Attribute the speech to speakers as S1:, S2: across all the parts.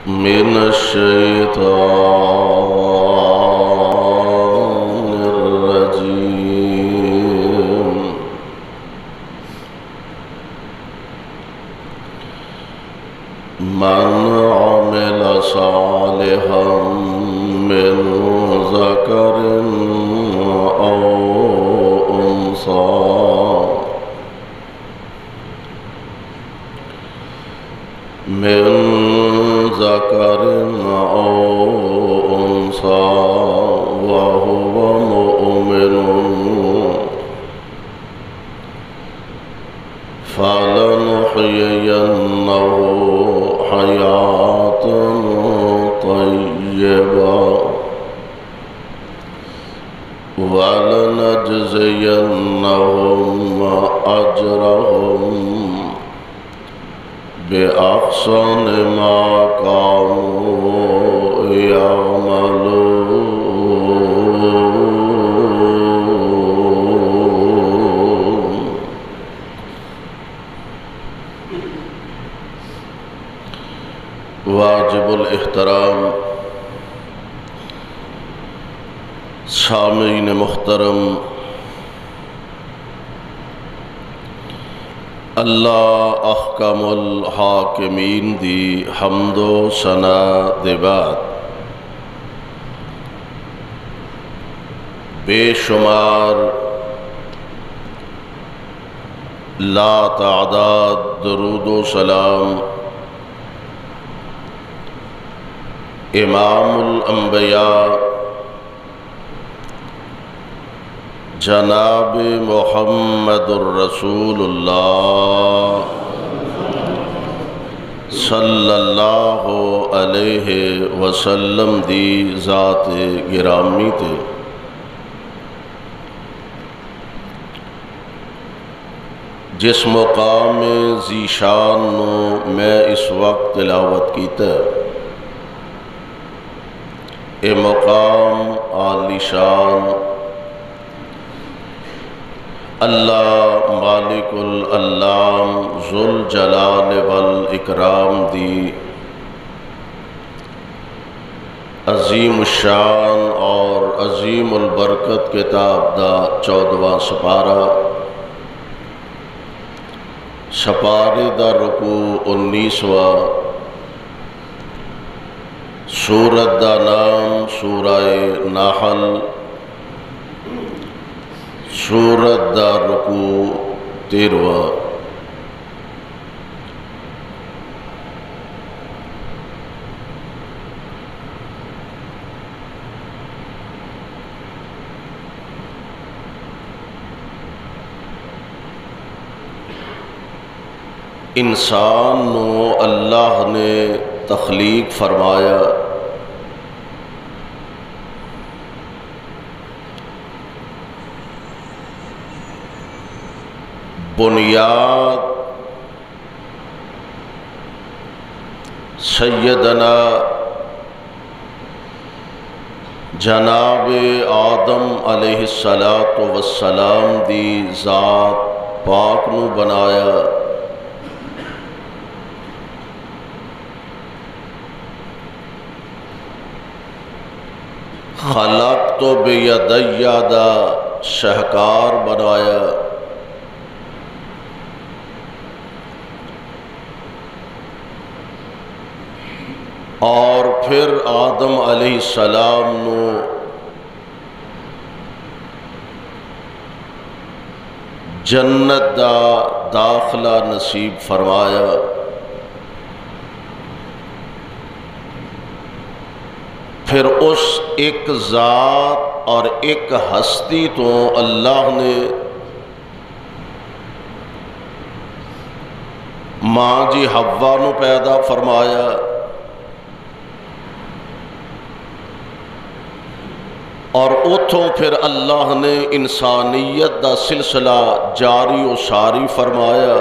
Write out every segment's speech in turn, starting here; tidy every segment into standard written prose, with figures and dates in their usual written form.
S1: من الشيطان الرجيم. من عمل صالحا من ذكر أو أنثى وهو مؤمن فلنحيينه حياة طيبة ولنجزينهم أجرهم بأحسن ما كانوا يعملون. واجب الاحترام سامعین محترم، اللہ احکم الحاکمین دی حمد و ثنا دے بعد بے شمار لا تعداد درود و سلام امام الانبیاء جناب محمد الرسول اللہ صلی اللہ علیہ وسلم دی ذات گرامی تے جس مقام ذیشان نو میں اس وقت تلاوت کیتا ہے، اے مقام عالی شان اللہ مالک العلام ذوالجلال والاکرام دی عظیم الشان اور عظیم البرکت کتاب دا 14واں سپارہ، سپارے دا رکوع 19واں، سورت دا نام سورہ نحل، سورت دا رکوع 13واں۔ انسان نو اللہ نے تخلیق فرمایا، بنیاد سیدنا جناب آدم علیہ السلام دی ذات پاک نو بنایا، خلقت بیدی دا شہکار بنایا، اور پھر آدم علیہ السلام نو جنت دا داخلہ نصیب فرمایا، پھر اس ایک ذات اور ایک ہستی تو اللہ نے ماں جی حوا نو پیدا فرمایا، اور اتھوں پھر اللہ نے انسانیت دا سلسلہ جاری و ساری فرمایا،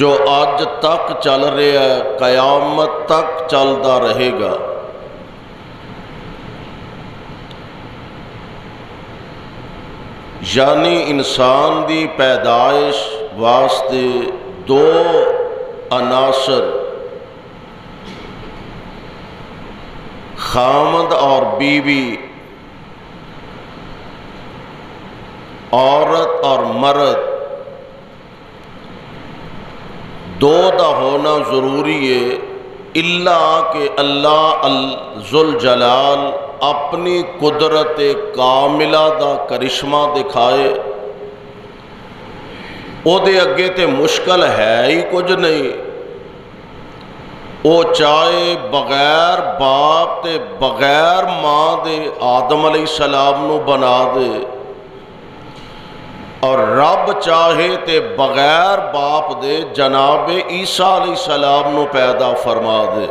S1: جو آج تک چل رہا ہے، قیامت تک چلتا رہے گا۔ یعنی انسان دی پیدائش واسطے دو عناصر خامد اور بیوی، عورت اور مرد دو دا ہونا ضروری ہے، اللہ کہ اللہ ذوالجلال اپنی قدرت کاملہ دا کرشمہ دکھائے، او دے اگے تے مشکل ہے ہی کچھ نہیں، او چاہے بغیر باپ تے بغیر ماں دے آدم علیہ السلام نو بنا دے، اور رب چاہے تے بغیر باپ دے جناب عیسیٰ علیہ السلام نو پیدا فرما دے۔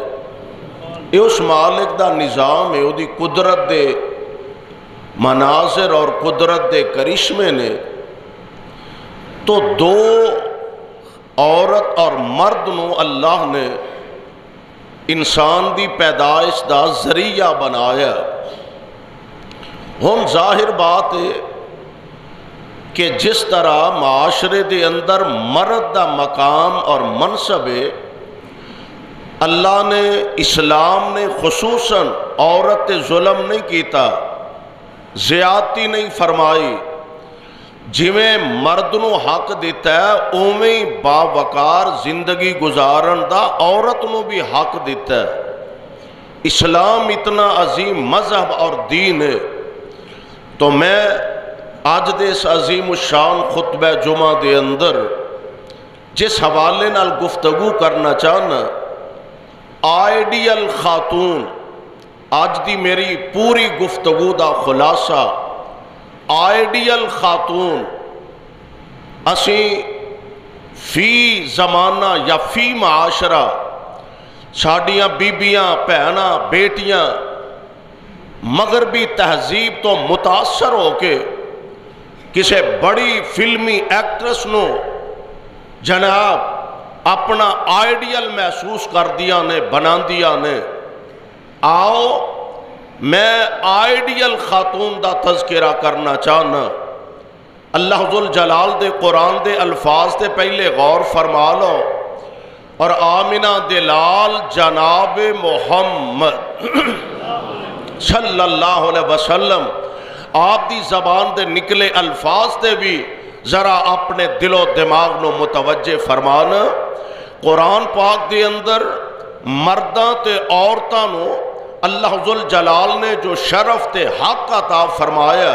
S1: یہ اس مالک دا نظام ہے، او دی قدرت دے مناظر اور قدرت دے کرشمے نے۔ تو دو عورت اور مرد نو اللہ نے انسان دی پیدائش دا ذریعہ بنایا۔ ہن ظاہر بات ہے کہ جس طرح معاشرے دے اندر مرد دا مقام اور منصب ہے، اللہ نے اسلام نے خصوصاً عورت ظلم نہیں کیتا، زیادتی نہیں فرمائی، جویں مرد نو حق دیتا ہے اوویں باوقار زندگی گزارن دا عورت نو بھی حق دیتا ہے۔ اسلام اتنا عظیم مذہب اور دین ہے۔ تو میں آج دے اس عظیم الشان خطبہ جمعہ دے اندر جس حوالے نال گفتگو کرنا چاہنا، آئیڈیل خاتون، آج دی میری پوری گفتگو دا خلاصہ آئیڈیل خاتون۔ اسی فی زمانہ یا فی معاشرہ ساڈیاں بیبیاں بھیناں بیٹیاں مغربی تہذیب تو متاثر ہو کے کسے بڑی فلمی ایکٹریس نو جناب اپنا آئیڈیل محسوس کر دیا نے، بنا دیا نے۔ آؤ میں آئیڈیل خاتون دا تذکرہ کرنا چاہنا۔ اللہ ذوالجلال دے قرآن دے الفاظ دے پہلے غور فرما لو، اور آمنہ دلال جناب محمد صلی اللہ علیہ وسلم آپ دی زبان دے نکلے الفاظ دے بھی ذرا اپنے دل و دماغ نو متوجہ فرمانا۔ قرآن پاک دے اندر مرداں تے عورتاں نو اللہ ذوالجلال نے جو شرف تے حق عطا فرمایا،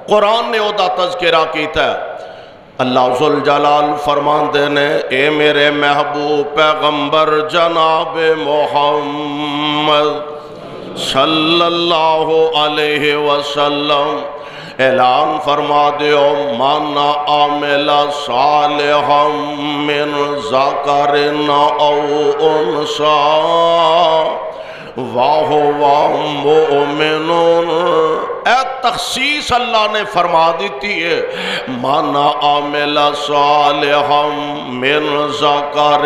S1: قرآن نے او دا تذکرہ کیتا ہے۔ اللہ ذوالجلال فرماندے نے، اے میرے محبوب پیغمبر جناب محمد صلی اللہ علیہ وسلم اعلان فرما دیو، من عمل صالحا من ذکر او انثی وَهُوَ مُؤْمِنٌ۔ اے تخصیص اللہ نے فرما دیتی ہے، مَنْ عَمِلَ صَالِحًا مِنْ ذَكَرٍ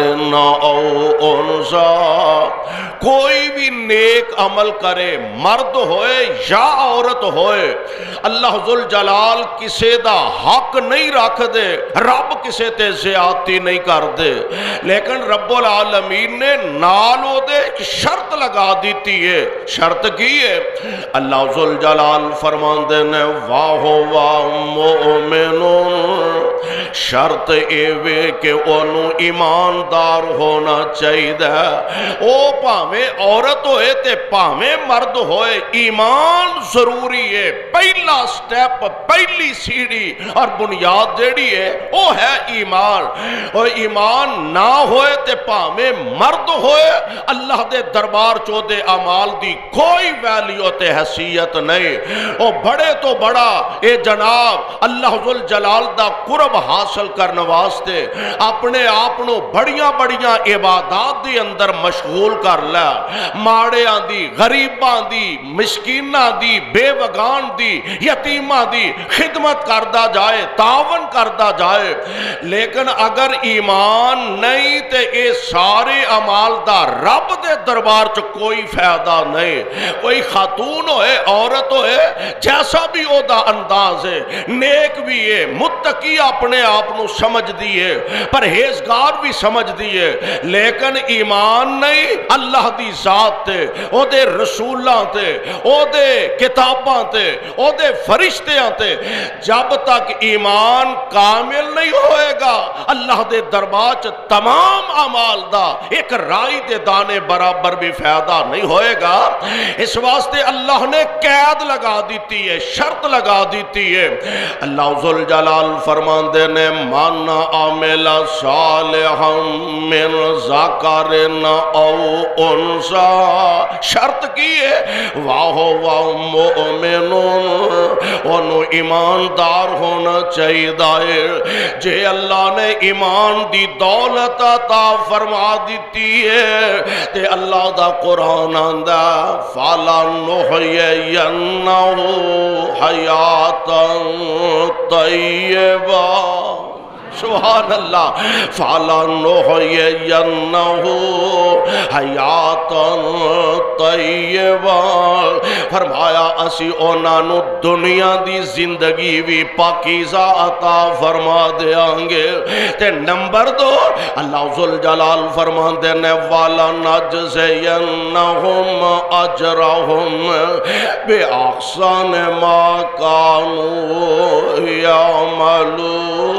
S1: أَوْ أُنثىٰ، کوئی بھی نیک عمل کرے، مرد ہوئے یا عورت ہوئے، اللہ ذوالجلال کسے دا حق نہیں رکھ دے، رب کسے تے زیادتی نہیں کر دے، لیکن رب العالمین نے نالو دے ایک شرط لگا دیتی ہے۔ شرط کی ہے؟ اللہ ذوالجلال فرماندے نے، وَهُوَ مُؤْمِنٌ، شرط ایوے کہ انہوں ایماندار ہونا چاہیے، او پاویں عورت ہوئے تے پاویں مرد ہوئے، ایمان ضروری ہے۔ پہلا سٹیپ، پہلی سیڑھی اور بنیاد جیڑی ہے وہ ہے ایمان۔ اور ایمان نہ ہوئے تے پاویں مرد ہوئے، اللہ دے دربار چودے اعمال دی کوئی ویلیو تے حیثیت نہیں۔ او بڑے تو بڑا اے جناب اللہ ذوالجلال دا قرب حاصل کرنے واسطے اپنے آپنوں بڑیاں بڑیاں عبادات دی اندر مشغول کر لیا، ماڑیاں دی، غریباں دی، مسکیناں دی، بے وگان دی، یتیماں دی خدمت کردہ جائے، تعاون کردہ جائے، لیکن اگر ایمان نہیں تے اے سارے عمال دا رب دے دربار چ کوئی فائدہ نہیں۔ کوئی خاتون ہوئے، عورت ہوئے، جیسا بھی او دا انداز ہے، نیک بھی ہے، متقی اپنے آپ نو سمجھ دیئے، پرہیزگار بھی سمجھ دیئے، لیکن ایمان نہیں اللہ دی ذات تے، او دے رسولاں تے، او دے کتاباں تے، او دے فرشتیاں تے، جب تک ایمان کامل نہیں ہوئے گا اللہ دے دربار تمام اعمال دا ایک رائی دے دانے برابر بھی فائدہ نہیں ہوئے گا۔ اس واسطے اللہ نے قید لگا دیتی ہے، شرط لگا دیتی ہے۔ اللہ ذوالجلال فرماندے نے من عمل صالحا من ذکر او انثی، شرط کی ہے وَهُوَ مُؤْمِنٌ، انہوں ایماندار ہونا چاہیے دائے۔ جے اللہ نے ایمان دی دولت عطا فرما دیتی ہے تے اللہ دا قرآن آندہ فَلَنُحْيِيَنَّهُ حَيَاةً طَيِّبَةً، سبحان اللہ، فَلَنُحْيِيَنَّهُ حَيَاةً طَيِّبَةً، فرمایا اسی انہوں دنیا دی زندگی بھی پاکیزہ عطا فرما دیاں گے۔ تے نمبر دو اللہ ذوالجلال فرما دینے وَلَنَجْزِيَنَّهُمْ أَجْرَهُمْ بِأَحْسَنِ مَا كَانُوا يَعْمَلُونَ،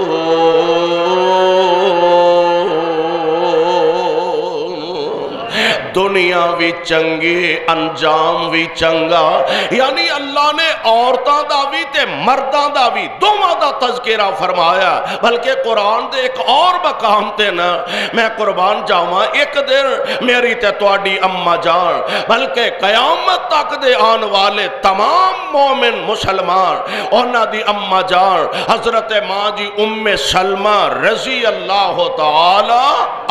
S1: دنیا بھی چنگی انجام بھی چنگا، یعنی اللہ نے عورتاں دا بھی تے مرداں دا بھی دوواں دا تذکرہ فرمایا۔ بلکہ قرآن دے ایک اور مقام تے نا میں قربان جاواں، ایک دن میری تے تواڈی اماں جان بلکہ قیامت تک دے آن والے تمام مومن مسلمان انہاں دی اماں جان حضرت ماں جی ام سلمہ رضی اللہ تعالی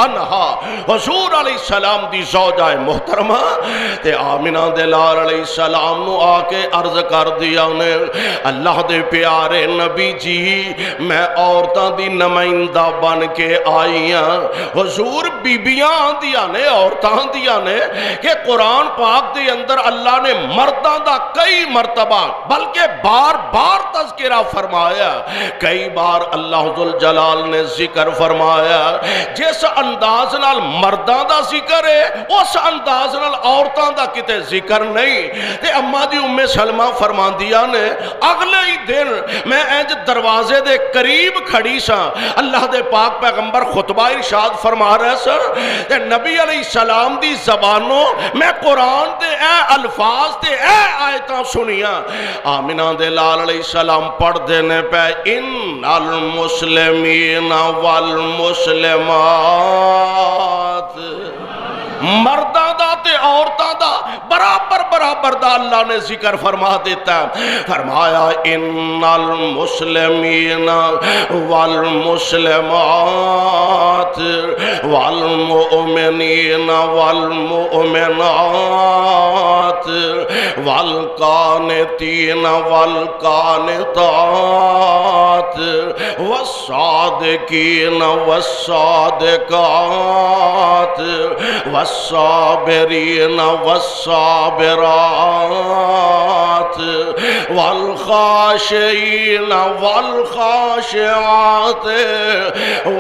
S1: عنہا حضور علیہ السلام دی زوجہ محترمہ تے آمنہ دلال علیہ السلام نو آکے عرض کر دیا انہیں اللہ دے پیارے نبی جی میں عورتاں دی نمائندہ بن کے آئیاں۔ حضور بیبیاں دیا نے عورتاں دیا نے کہ قرآن پاک دے اندر اللہ نے مرداں دا کئی مرتبہ بلکہ بار بار تذکرہ فرمایا، کئی بار اللہ ذوالجلال نے ذکر فرمایا۔ جس انداز نال مرداں دا ذکر ہے اس انداز نال عورتاں دا کتے ذکر نہیں۔ تے اماں دی ام سلمہ فرما دیا نے اگلے ہی دن میں اینج دروازے دے قریب کھڑی سا، اللہ دے پاک پیغمبر خطبہ ارشاد فرما رہے سن تے نبی علیہ السلام دی زبانوں میں قرآن دے اے الفاظ تے اے آیتاں سنیاں۔ آمنہ دے لال علیہ السلام پڑھ دینے پہ ان المسلمین والمسلمات، مردہ دا تے عورتہ دا برابر برابر دا اللہ نے ذکر فرما دیتا ہے۔ فرمایا ان المسلمین والمسلمات والمؤمنین والمؤمنات والقانتین والقانتات والصادقین والصادقات والصابرین والصابرات والخاشعین والخاشعات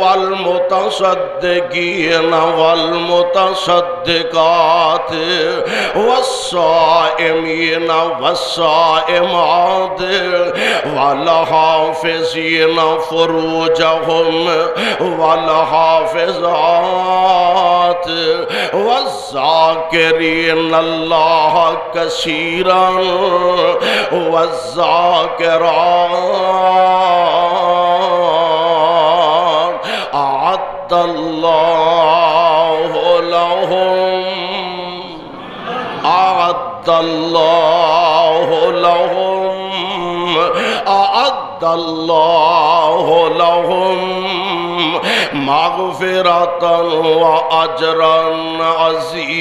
S1: والمتصدقین والمتصدقات والصائمین والصائمات والحافظین فروجہم والحافظات والذاکرین اللہ کثیرا والذاکرات اعد اللہ لہم اعد اللہ لہم اعد اللہ لہم مغفرۃ و اجرا عظیما۔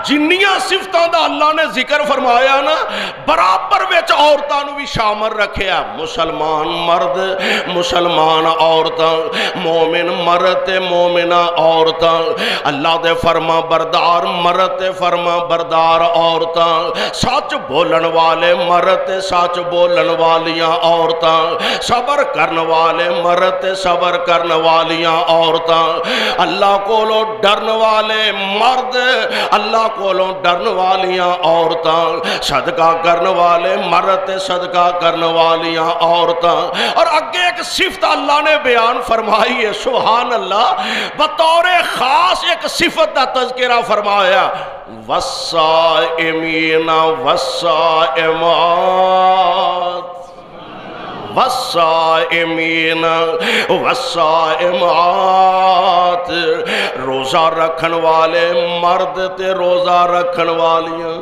S1: جنیاں صفتاں دا اللہ نے ذکر فرمایا نا برابر وچ عورتاں نو بھی شامل رکھیا مسلمان مرد مسلمان عورتاں مومن مرد تے مومنہ عورتاں اللہ دے فرما بردار مرد تے فرما بردار عورتاں سچ بولن والے مرد تے سچ بولن والیاں عورتاں صبر کرن والے مرد تے صبر کرن والیاں عورتاں اللہ کولوں ڈرن والے مرد اللہ کولوں ڈرن والیاں عورتاں صدقہ کرن والے مرد تے صدقہ کرن والیاں عورتاں اور اگے ایک صفت اللہ نے بیان فرمائی ہے سبحان اللہ بطور خاص ایک صفت دا تذکرہ فرمایا والصائمین والصائمات والصائمین والصائمات روزہ رکھن والے مرد تے روزہ رکھن والیاں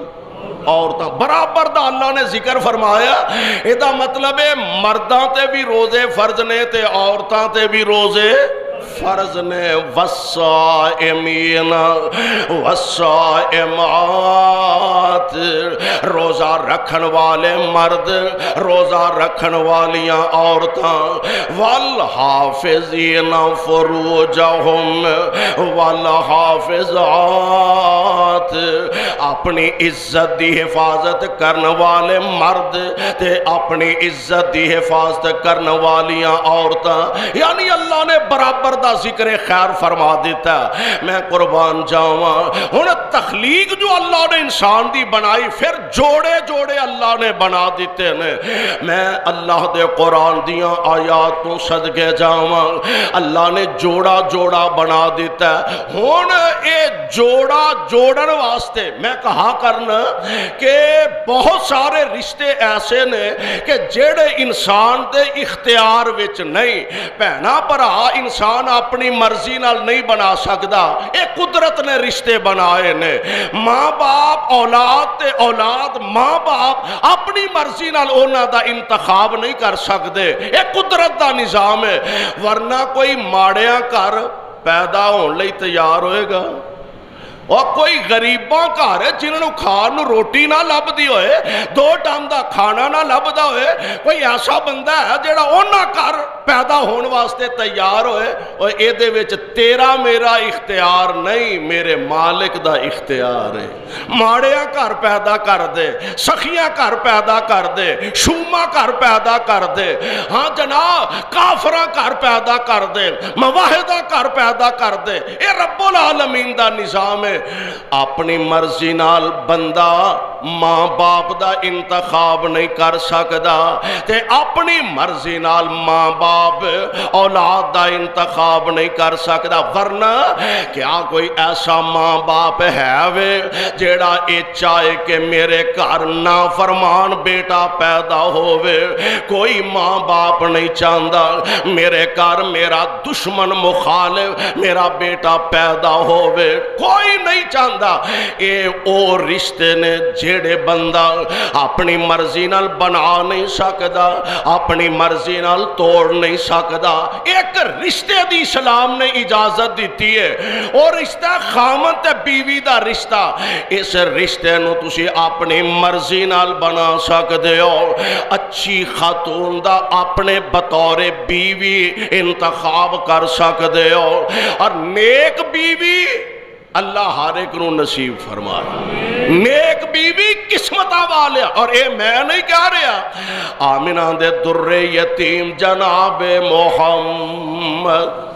S1: عورتاں برابر دا اللہ نے ذکر فرمایا ایدہ مطلب ہے مرداں تے بھی روزے فرض نے تے عورتاں تے بھی روزے فرض نے والصائمین والصائمات روزہ رکھن والے مرد روزہ رکھن والیاں عورتاں والحافظین فروجہم والحافظات اپنی عزت دی حفاظت کرن والے مرد تے اپنی عزت دی حفاظت کرن والیاں عورتاں یعنی اللہ نے برابر دا ذکر خیر فرما دیتا ہے میں قربان جاواں ہن تخلیق جو اللہ نے انسان دی بنائی پھر جوڑے جوڑے اللہ نے بنا دیتے نے میں اللہ دے قرآن دیاں آیات تو صدقے جاواں اللہ نے جوڑا جوڑا بنا دیتا ہے ہن اے جوڑا جوڑن واسطے میں کہا کرنا کہ بہت سارے رشتے ایسے نے کہ جڑے انسان دے اختیار وچ نہیں بہنا بھرا انسان اپنی مرضی نال نہیں بنا سکدا اے قدرت نے رشتے بنائے نے ماں باپ اولاد تے اولاد ماں باپ اپنی مرضی نال اونا دا انتخاب نہیں کر سکدے اے قدرت دا نظام ہے ورنہ کوئی ماڑیاں کر پیدا ہون لئی تیار ہوئے گا اور کوئی غریباں گھر ہے جنہوں کھان روٹی نہ لب دی ہوئے دو ٹائم دا کھانا نہ لب دا ہوئے کوئی ایسا بندہ ہے جڑا اونا گھر پیدا ہون واسطے تیار ہوئے اور اے دے وچ تیرا میرا اختیار نہیں میرے مالک دا اختیار ہے ماڑیاں گھر پیدا کر دے سخیاں گھر پیدا کر دے شوما گھر پیدا کر دے ہاں جناب کافراں گھر پیدا کر دے مواحدہ گھر پیدا کر دے اے رب العالمین دا نظام ہے اپنی مرضی نال بندہ ماں باپ دا انتخاب نہیں کر سکدا تے اپنی مرضی نال ماں باپ اولاد دا انتخاب نہیں کر سکدا ورنہ کیا کوئی ایسا ماں باپ ہے وے جیڑا اے چاہے کہ میرے گھر نافرمان بیٹا پیدا ہووے کوئی ماں باپ نہیں چاہندا میرے گھر میرا دشمن مخالف میرا بیٹا پیدا ہووے کوئی نہیں چاہندا اے او رشتے نے جیڑے بندہ اپنی مرضی نال بنا نہیں سکدا اپنی مرضی نال توڑ نہیں سکدا ایک رشتے دی اسلام نے اجازت دیتی ہے اور رشتہ خامن تے بیوی دا رشتہ اس رشتے نو تسی اپنی مرضی نال بنا سکدے ہو اچھی خاتون دا اپنے بطور بیوی انتخاب کر سکدے ہو اور نیک بیوی اللہ ہر ایک نو نصیب فرما نیک بیوی قسمتاں والے اور اے میں نہیں کہہ رہا آمنہ دے در یتیم جناب محمد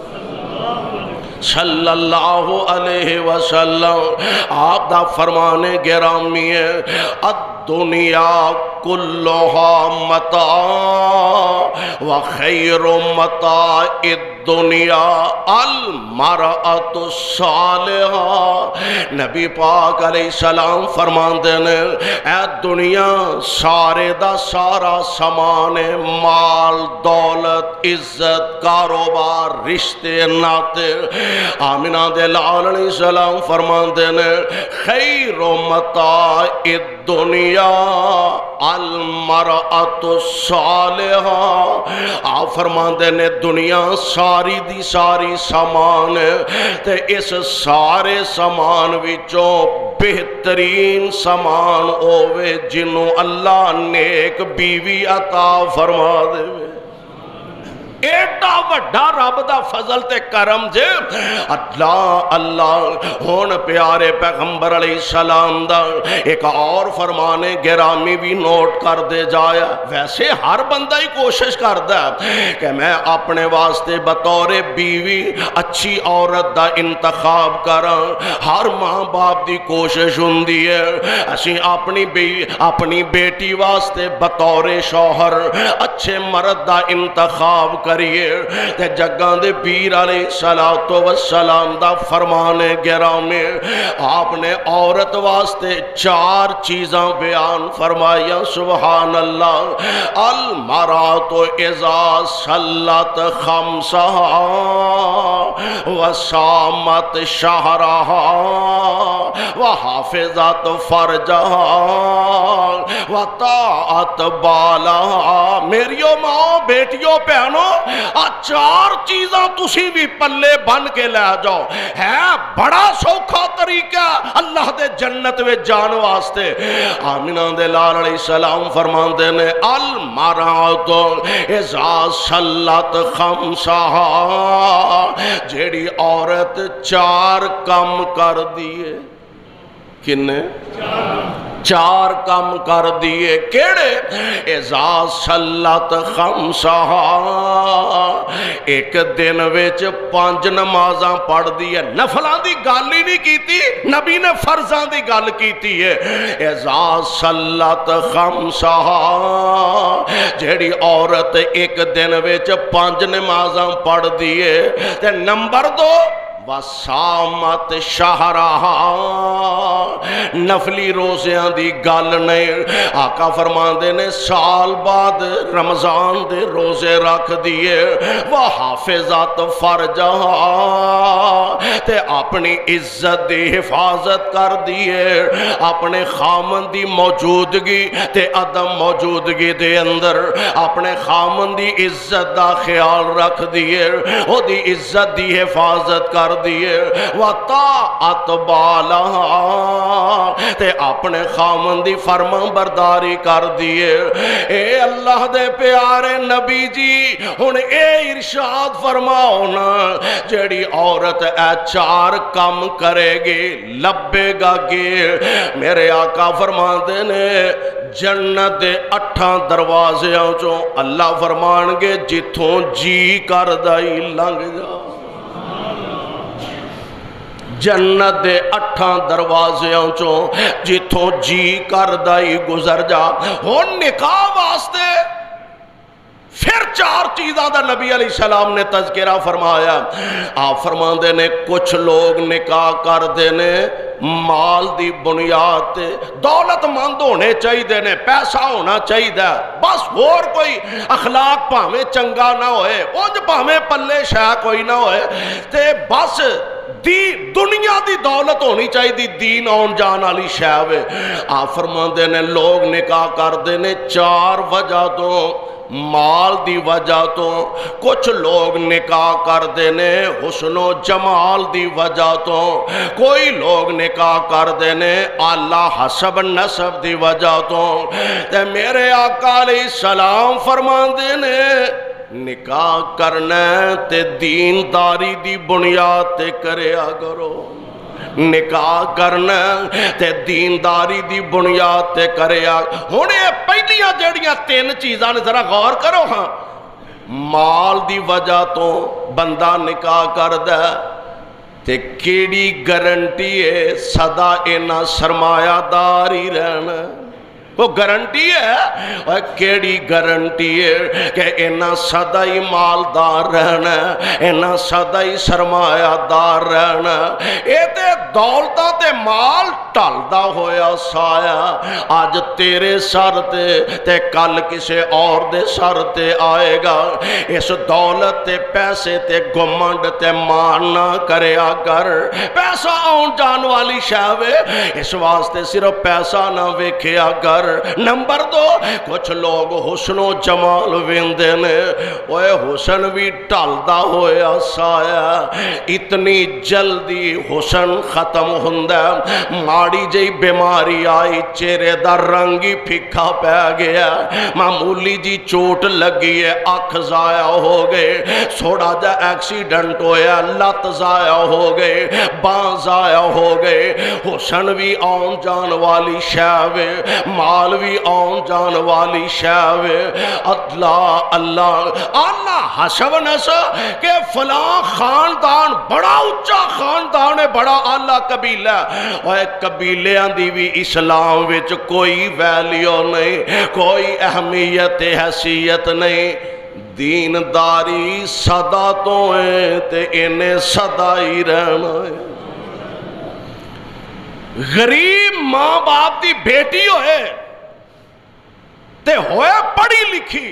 S1: صلی اللہ علیہ وسلم آپ دا فرمانے گرامی ہے الدنیا کلها متاع وخیر متاع الدنیا المرأة الصالحہ نبی پاک علیہ السلام فرماندے نے اے دنیا سارے دا سارا سامان مال دولت عزت کاروبار رشتے ناتے آمنہ دے لال علیہ السلام فرماندے نے خیر متاع الدنیا المرأة الصالحہ آپ فرماندے نے دنیا سارے ساری دی ساری سامان تے اس سارے سامان وچوں بہترین سامان ہووے جنوں اللہ نیک بیوی عطا فرما دے ایڈا وڈا رب دا فضل تے کرم جے اللہ ہون پیارے پیغمبر علیہ السلام دا ایک اور فرمانے گرامی بھی نوٹ کر دے جایا ویسے ہر بندہ ہی کوشش کردا ہے کہ میں اپنے واسطے بطور بیوی اچھی عورت دا انتخاب کراں ہر ماں باپ دی کوشش ہوندی ہے اسی اپنی بیٹی واسطے بطور شوہر اچھے مرد دا انتخاب کریے تے جگاں دے پیر علیہ السلام دا فرمانے گرامی آپ نے عورت واسطے 4 چیزاں بیان فرمایا سبحان اللہ المرأۃ اذا صلت خمسہا وصامت شہرہا وحافظت فرجہا وطاعت بالہا میریو ماں بیٹیوں پہنو 4 چیزاں تسی بھی پلے بن کے لے جاؤ ہے بڑا سوکھا طریقہ اللہ دے جنت میں جان واسطے آمینہ دے لال علیہ السلام فرماندے نے المرأۃ اذا صلت خمسہا جیڑی عورت 4 کم کر دیے کنے 4 کم کر دیے کیڑے اذا صلت خمسہا ایک دن وچ 5 نمازاں پڑھ دی ہے نفلاں دی گل ہی نہیں کیتی نبی نے فرضاں دی گل کیتی ہے اذا صلت خمسہا جیڑی عورت ایک دن وچ 5 نمازاں پڑھ دی ہے تے نمبر 2 وصامت شہرہا نفلی روزیاں دی گل نہیں آقا فرماندے نے سال بعد رمضان دے روزے رکھ دیے وحافظت فرجہا تے اپنی عزت دی حفاظت کر دیے اپنے خامن دی موجودگی تے عدم موجودگی دے اندر اپنے خامن دی عزت دا خیال رکھ دیے او دی عزت دی حفاظت کر دیے وطاعت بالہا تے اپنے خامن دی فرمان برداری کر دیے اے اللہ دے پیارے نبی جی ہن اے ارشاد فرماؤ نا جیڑی عورت 4 کم کرے گی لبے گا گے میرے آقا فرماندے نے جنت دے 8 دروازیاں چوں اللہ فرمان گے جتھوں جی کردائی لنگ جا جنت دے 8 دروازیاں چوں جتھوں جی کردائی گزر جا ہن نکاح واسطے پھر 4 چیزاں دا نبی علیہ السلام نے تذکرہ فرمایا آپ فرماندے نے کچھ لوگ نکاح کر دینے مال دی بنیاد دولت مند ہونے چاہیے نے پیسہ ہونا چاہیے بس اور کوئی اخلاق پاویں چنگا نہ ہوئے انج پاویں پلے شاہ کوئی نہ ہوئے تے بس دنیا دی دولت ہونی چاہیے دین آن جان والی شے وے آپ فرماندے نے لوگ نکاح کردے نے 4 وجہ تو مال دی وجہ تو کچھ لوگ نکاح کردے نے حسن و جمال دی وجہ تو کوئی لوگ نکاح کردے نے اعلیٰ حسب نسب دی وجہ تو تے میرے آقا علیہ السلام فرماندے نے نکاح کرنا تے دینداری دی بنیاد تے کریا کرو نکاح کرنا تے دینداری دی بنیاد تے کریا ہونے پہلیاں جڑیاں 3 چیزاں نے ذرا غور کرو ہاں مال دی وجہ تو بندہ نکاح کردہ تے کیڑی گارنٹی ہے صدا اینا سرمایہ داری رہنا وہ گارنٹی ہے کیڑی گارنٹی ہے کہ اینا صدا ہی مالدار رہنا اینا صدا ہی سرمایہ دار رہنا اے تے دولتہ تے مال ٹالدہ ہویا سایا آج تیرے سر تے کل کسے اور دے سر تے آئے گا اس دولت تے پیسے تے گمنڈ تے ماننا کریا کر پیسہ آن جان والی شاوے اس واسطے صرف پیسہ نہ ویکھیا کر نظر۔ نمبر 2 کچھ لوگ حسن و جمال ویندے نے، اوے حسن بھی ٹالدا ہویا سایا، اتنی جلدی حسن ختم ہوندا، ماڑی جئی بیماری آئی چہرے دا رنگ ہی پھکا پہ گیا، معمولی جی چوٹ لگی ہے اکھ ضائع ہو گئے، تھوڑا جا ایکسیڈنٹ ہویا لت ضائع ہو گئے، باں ضائع ہو گئے۔ حسن بھی آن جان والی شے، مال بھی آن جان والی شے۔ اللہ اللہ اللہ حسب نس کہ فلاں خاندان بڑا اچھا خاندان ہے، بڑا اعلیٰ قبیلہ، اور قبیلیاں دی بھی اسلام وچ کوئی ویلیو نہیں، کوئی اہمیت حیثیت نہیں۔ دینداری صدا تو ہے تے انہیں صدا ہی رہنا ہے۔ غریب ماں باپ دی بیٹی ہوئے تے ہوئے پڑھی لکھی،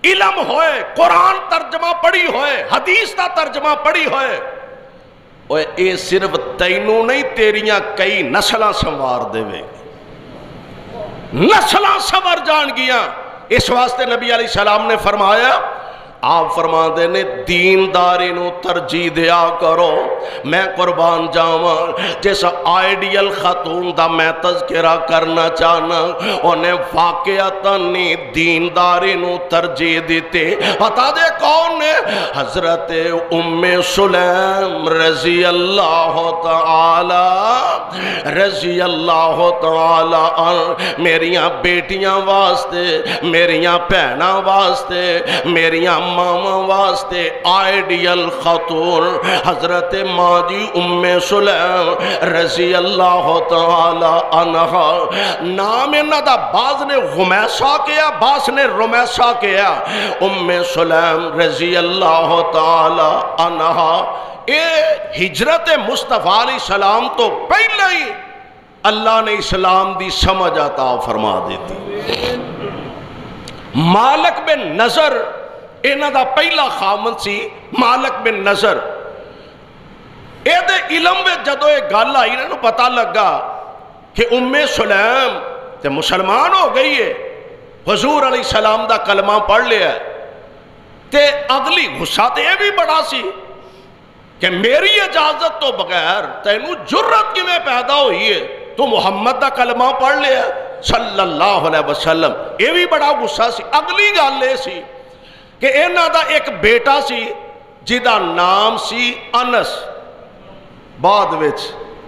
S1: علم ہوئے، قرآن ترجمہ پڑھی ہوئے، حدیث دا ترجمہ پڑھی ہوئے، اوے اے صرف تینوں نہیں تیریاں کئی نسلاں سنوار دے وے، نسلاں سنور جان گیاں۔ اس واسطے نبی علیہ السلام نے فرمایا، آپ فرما دے نے دینداری نو ترجیح دیا کرو۔ میں قربان جاواں جس آئیڈیل خاتون دا میں تذکرہ کرنا چاہنا، انہیں واقعتاً دینداری نو ترجیح دیتے۔ بتا دے کون نے؟ حضرت ام سلیم رضی اللہ تعالی عنہ، میریاں بیٹیاں واسطے، میریاں بہناں واسطے، میریاں ماما واسطے آئیڈیل خاتون حضرت ماں جی ام سلیم رضی اللہ تعالی عنہ۔ نام انہاں دا بعض نے غمیسہ کیا، بعض نے رمیسہ کیا۔ ام سلیم رضی اللہ تعالی عنہ اے ہجرت مصطفیٰ علیہ السلام تو پہلے ہی اللہ نے اسلام دی سمجھ عطا فرما دیتی۔ مالک بن نظر انہاں دا پہلا خامن سی، مالک بن نظر۔ اے دے علم میں جدو ایک گل آئی انہوں پتہ لگا کہ ام سلیم تے مسلمان ہو گئی ہے، حضور علیہ السلام دا کلمہ پڑھ لیا ہے، تے اگلی غصہ تے بھی بڑا سی کہ میری اجازت تو بغیر تینوں جرت کی میں پیدا ہوئی ہے، تو محمد دا کلمہ پڑھ لیا صلی اللہ علیہ وسلم۔ یہ بھی بڑا غصہ سی۔ اگلی گل یہ سی کہ انہاں دا ایک بیٹا سی جدا نام سی انس، بعد وچ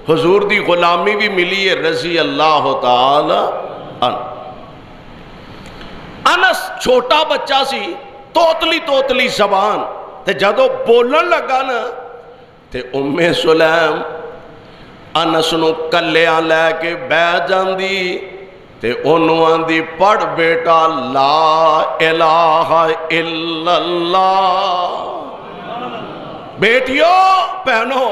S1: حضور دی غلامی بھی ملی ہے رضی اللہ تعالی عنہ۔ انس چھوٹا بچہ سی، توتلی زبان، تے جدو بولن لگا نا تے ام سلیم انس نو کلیاں لے کے بہ جاندی تے انہوں آندی پڑھ بیٹا لا الہ الا اللہ۔ بیٹیو پہنو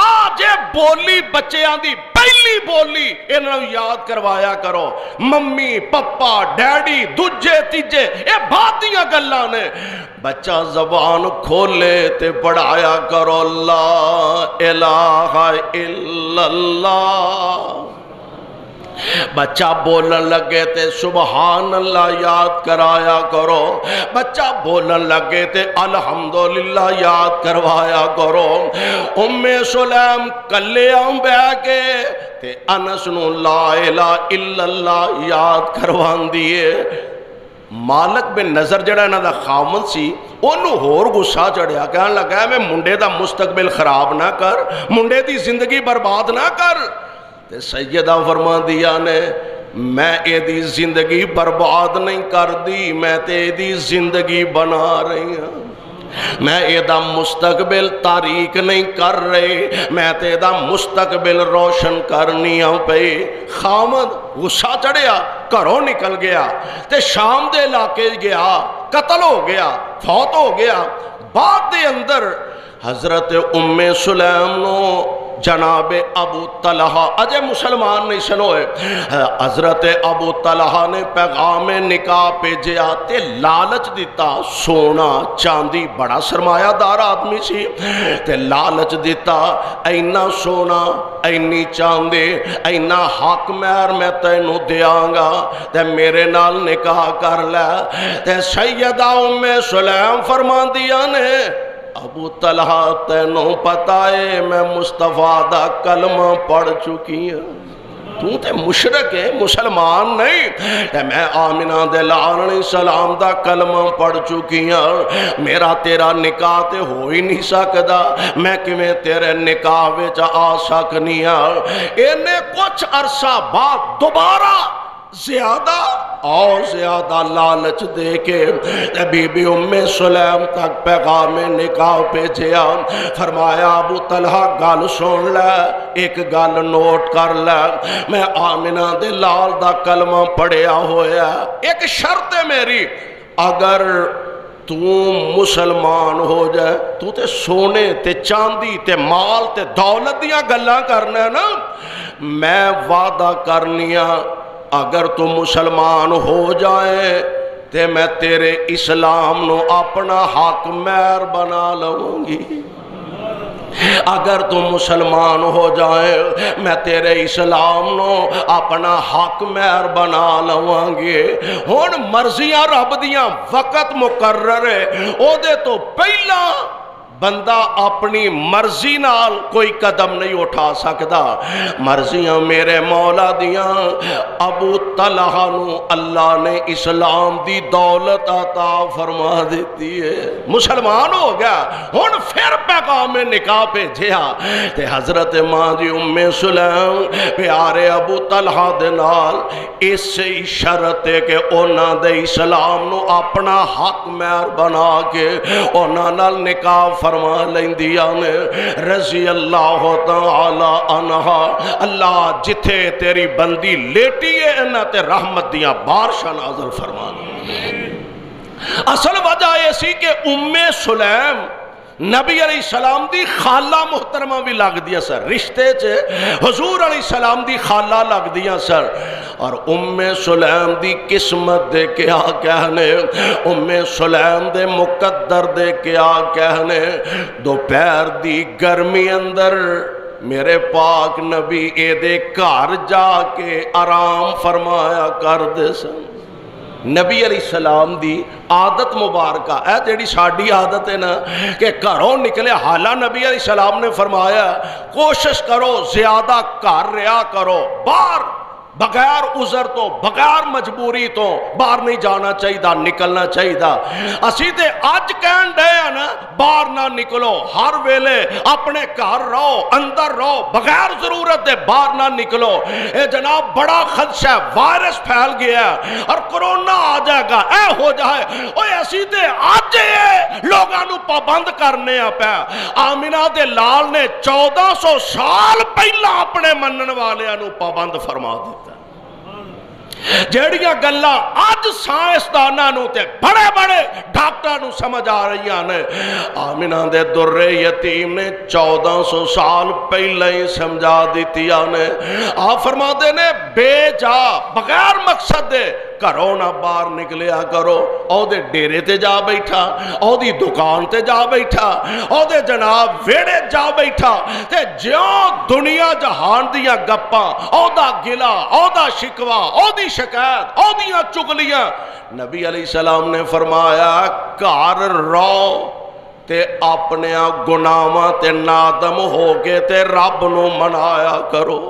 S1: آجے بولی بچے آندی پہلی بولی انہوں یاد کروایا کرو، ممی پپا ڈیڈی دجے تیجے اے باتیاں گلاں نے، بچہ زبان کھولے تے پڑھایا کرو لا الہ الا اللہ۔ بچہ بولن لگے تے سبحان اللہ یاد کرایا کرو، بچہ بولن لگے تے الحمدللہ یاد کروایا کرو۔ ام سلیم کلیاں بہ کے تے انس نو لا الہ الا اللہ یاد کروان دیئے۔ مالک بن نظر جڑا انہاں دا خامن سی انہوں ہور غصہ چڑھیا، کہنے لگا میں منڈے دا مستقبل خراب نہ کر، منڈے دی زندگی برباد نہ کر۔ تے سیدہ فرما دیا نے میں اے دی زندگی برباد نہیں کر دی، میں تے اے دی زندگی بنا رہی ہوں، میں اے دا مستقبل تاریک نہیں کر رہے، میں تے دا مستقبل روشن کرنی ہوں پہ۔ خامد غصہ چڑھیا، گھروں نکل گیا تے شام دے علاقے گیا، قتل ہو گیا، فوت ہو گیا۔ بعد دے اندر حضرت ام سلیم نو جناب ابو طلحہ اجے مسلمان نہیں سنوئے حضرت ابو طلحہ نے پیغام نکاح بھیجیا تے لالچ دیتا سونا چاندی بڑا سرمایہ دار آدمی سی تے لالچ دیتا اینا سونا اینی چاندی اینا حق مہر میں تینوں دیاں گا تے میرے نال نکاح کر لے تے سیدہ ام سلیم فرما دیا نے ابو طلحہ تینوں پتہ ہے میں مصطفیٰ دا کلمہ پڑھ چکی ہوں تو تے مشرک ہے مسلمان نہیں تے میں آمنہ دے لال علیہ السلام دا کلمہ پڑھ چکی ہوں میرا تیرا نکاح تے ہو ہی نہیں سکدا میں کیویں تیرے نکاح وچ آ سکنی ہوں انہیں کچھ عرصہ بعد دوبارہ زیادہ لالچ دے کے بی بی ام سلیم تک پیغام نکاح بھیجیا فرمایا ابو طلحہ گل سن لے ایک گل نوٹ کر لے میں آمنہ دے لال دا کلمہ پڑھیا ہویا ایک شرط ہے میری اگر تو مسلمان ہو جائے تو تے سونے تے چاندی تے مال تے دولت دیاں گلاں کرنا ہے نا میں وعدہ کرنیا اگر تو مسلمان ہو جائے تے میں تیرے اسلام نو اپنا حق مہر بنا لوں گی اگر تو مسلمان ہو جائے میں تیرے اسلام نو اپنا حق مہر بنا لوں گی ہون مرضیاں رب دیاں وقت مقرر ہے او دے تو پہلا بندہ اپنی مرضی نال کوئی قدم نہیں اٹھا سکتا مرضیاں میرے مولا دیاں ابو طلحہ نو اللہ نے اسلام دی دولت عطا فرما دیتی ہے مسلمان ہو گیا ہن پھر پیغام نکاح بھیجیا تے حضرت ماں دی ام سلیم پیارے ابو طلحہ دے نال اسی شرط ہے کہ انہاں دے اسلام نو اپنا حق مہر بنا کے انہاں نال نکاح فرما لیندیا نے رضی اللہ تعالی عنہ اللہ جتھے تیری بندی لیٹی ہے انہاں تے رحمت دیاں بارشاں نازل فرما اصل وجہ یہ سی کہ ام سلیم نبی علیہ السلام دی خالہ محترمہ بھی لگ دیا سر رشتے چے حضور علیہ السلام دی خالہ لگ دیا سر اور ام سلیم دی قسمت دے کیا کہنے ام سلیم دے مقدر دے کیا کہنے دوپہر دی گرمی اندر میرے پاک نبی اے دے گھر جا کے آرام فرمایا کر دے سن نبی علیہ السلام دی عادت مبارکہ ہے جیڑی ساڑی عادت ہے نا کہ گھروں نکلے حالہ نبی علیہ السلام نے فرمایا کوشش کرو زیادہ گھر رہا کرو باہر بغیر عذر تو بغیر مجبوری تو باہر نہیں جانا چاہیے نکلنا چاہیے اسی تے آج کہن دے نا باہر نہ نکلو ہر ویلے اپنے گھر رہو اندر رہو بغیر ضرورت دے باہر نہ نکلو اے جناب بڑا خدشہ ہے وائرس پھیل گیا ہے اور کرونا آ جائے گا اے ہو جائے اوہ اسی تے آج لوگاں نو پابند کرنے پہ آمنہ دے لال نے 1400 سال پہلا اپنے منن والے نو پابند فرما دیتا جیڑیاں گلہ آج سائنسداناں نو تے بڑے بڑے ڈاکٹر نو سمجھ آ رہی ہیں آمنہ دے در یتیم نے 1400 سال پہلے ہی سمجھا دیتی آنے آپ فرما دے نے بے جا بغیر مقصد دے کرو نہ باہر نکلیا کرو او دے ڈیرے تے جا بیٹھا او دی دکان تے جا بیٹھا او دے جناب ویڑے جا بیٹھا تے جیوں دنیا جہان دیا گپاں او دا گلا او دا شکوا او دی شکایت او دیاں چگلیاں نبی علیہ السلام نے فرمایا گھر رو تے اپنے گناہاں تے نادم ہو گے تے رب نو منایا کرو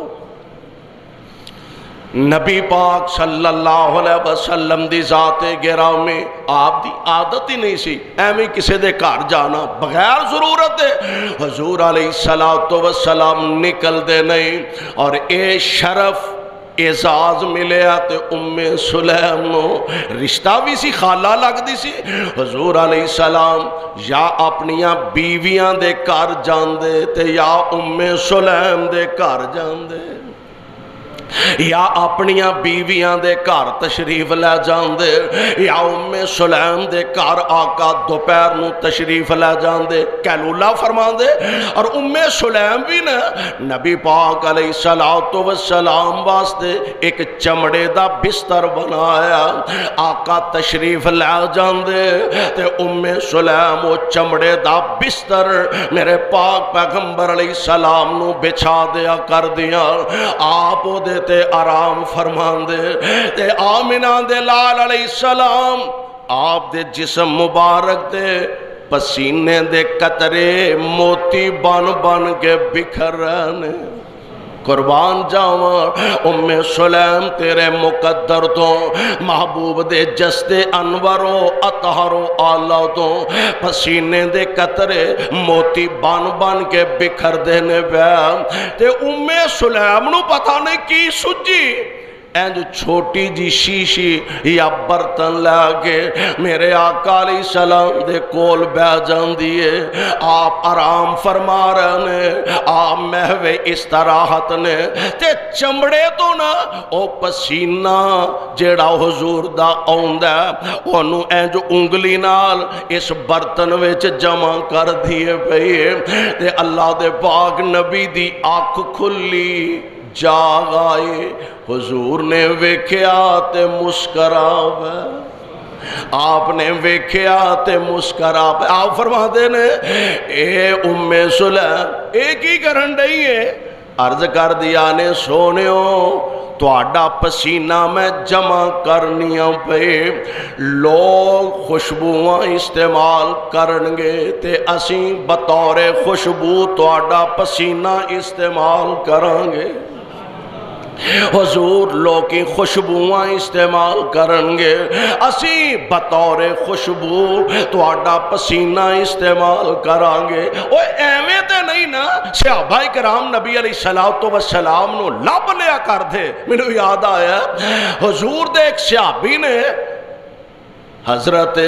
S1: نبی پاک صلی اللہ علیہ وسلم دی ذات گرامی آپ دی عادت ہی نہیں سی ایمی کسی دے گھر جانا بغیر ضرورت ہے حضور علیہ السلام نکل دے نہیں اور اے شرف اعزاز ملے تے ام سلیم نو رشتہ بھی سی خالہ لگ دی سی حضور علیہ السلام یا اپنیاں بیویاں دے گھر جان دے تے یا ام سلیم دے گھر جان دے یا اپنیاں بیویاں دے گھر تشریف لے جاندے یا ام سلیم دے گھر آقا دوپہر نو تشریف لے جاندے کیلولا فرماندے اور ام سلیم بھی نا نبی پاک علیہ السلام واسطے ایک چمڑے دا بستر بنایا آقا تشریف لے جاندے تے ام سلیم وہ چمڑے دا بستر میرے پاک پیغمبر علیہ السلام نو بچھا دیا کر دیا آپ وہ تے آرام فرمان دے تے آمنہ دے لال علیہ السلام آپ دے جسم مبارک دے پسینے دے قطرے موتی بن بن کے بکھر رہنے قربان جاواں ام سلیم تیرے مقدر تو محبوب دے جسد انور و اطہر و آلہ تو پسینے دے قطرے موتی بن بن کے بکھر دینے بیان تے ام سلیم نو پتہ نہیں کی سجی اینج چھوٹی جی شیشی یا برتن لگے میرے آقا علیہ السلام دے کول بہ جان دیے آپ آرام فرما رہنے آپ محوے استراحت نے تے چمڑے تو نا او پسینہ جیڑا حضور دا آوندہ انہوں اینج انگلی نال اس برتن ویچ جمع کر دیے پئیے تے اللہ دے پاک نبی دی آنکھ کھلی جاگ آئے حضور نے ویکھیا تے مسکرا بے آپ نے ویکھیا تے مسکرا بے آپ فرما دینے اے ام سلیم ایک ہی کرن رہی ہے عرض کر دیا نے سونیوں تو آڈا پسینہ میں جمع کرنیاں پہ لوگ خوشبواں استعمال کرنگے تے اسیں بطور خوشبو تو آڈا پسینہ استعمال کرنگے حضور لوکی خوشبوان استعمال کرنگے اسی بطور خوشبو تو آڈا پسینہ استعمال کرانگے اوہ ایمیں تے نہیں نا صحابہ کرام نبی علیہ السلام نو لب لیا کر دے میں یاد آیا حضور دے ایک صحابی نے حضرت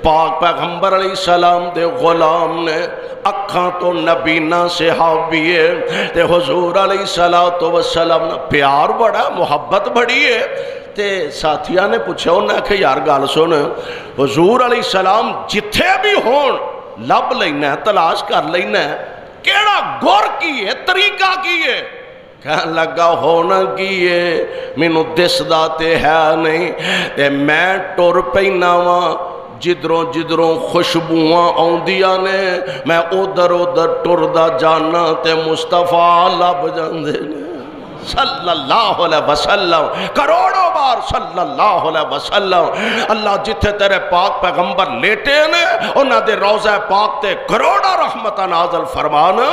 S1: پاک پیغمبر علیہ السلام دے غلام نے اکھاں تو نبینا صحابیے تے حضور علیہ السلام نے پیار بڑا محبت بڑی ہے تے ساتھیاں نے پوچھا انہیں کہ یار گال سن حضور علیہ السلام جتھے بھی ہون لب لینا ہے تلاش کر لینا ہے کیڑا گور کی ہے طریقہ کی ہے کہنے لگا ہونا کیے مینو دس داتے ہے نہیں تے میں ٹور پیناواں جدروں جدروں خوشبوان آؤندیاں نے میں ادھر ادھر ٹردہ جانا تے مصطفیٰ لب جاندے نے صلی اللہ علیہ وسلم کروڑوں بار صلی اللہ علیہ وسلم اللہ جتھے تیرے پاک پیغمبر لیٹے نے انہاں دے روضہ پاک تے کروڑا رحمت نازل فرمانا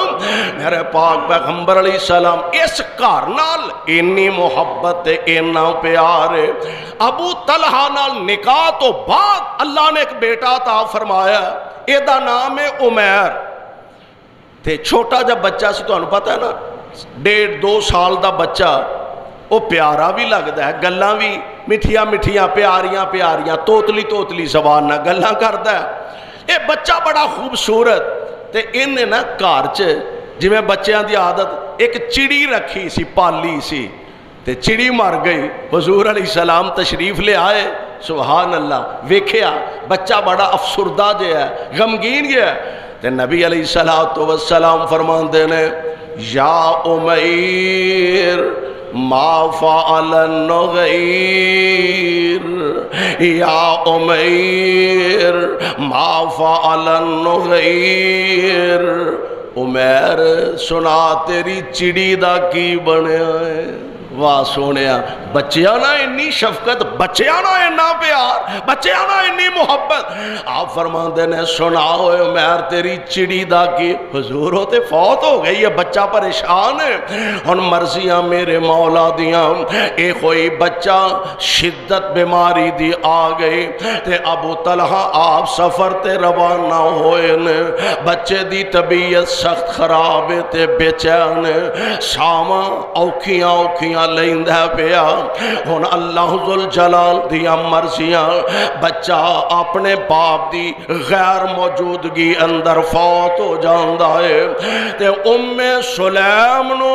S1: میرے پاک پیغمبر علیہ السلام اس کارنال انی محبت تے اینا پیارے ابو طلحہ نال نکاح تو بعد اللہ نے ایک بیٹا عطا فرمایا ایدہ نام ہے عمیر تے چھوٹا جب بچہ سی تو انہوں پتہ ہے نا 1.5-2 سال دا بچہ وہ پیارا بھی لگتا ہے گلاں بھی مٹھیاں مٹھیاں پیاریاں توتلی زبان نہ گلاں کرتا ہے یہ بچہ بڑا خوبصورت تے انہیں نا کارچ جی میں بچیاں دی عادت ایک چڑی رکھی سی پالی سی تے چڑی مر گئی حضور علیہ السلام تشریف لے آئے سبحان اللہ ویکھیا بچہ بڑا افسردہ جے ہے غمگین گیا تے نبی علیہ السلام فرمان دینے یا امیر ما فعل النغیر یا امیر ما فعل النغیر عمیر سنا تیری چڑی دا کی بنے آئے واہ سونیا بچیاں نہ انی شفقت بچیاں نہ اتنا پیار بچیاں نہ انی محبت آپ فرمان دینے سنا ہوئے عمیر تیری چڑی دا کی حضور ہوتے فوت ہو گئی یہ بچہ پریشان ہے ان مرضیاں میرے مولا دیاں ایک ہوئی بچہ شدت بیماری دی آگئی تے ابو طلحہ آپ سفر تے روانہ ہوئے نے بچے دی طبیعت سخت خراب تے بے چین ساما اوکھیاں لیندا پیا ہن اللہ ذل جلال دیاں مرضیاں بچہ اپنے باپ دی غیر موجودگی اندر فوت ہو جاندا ہے تے ام سلیم نو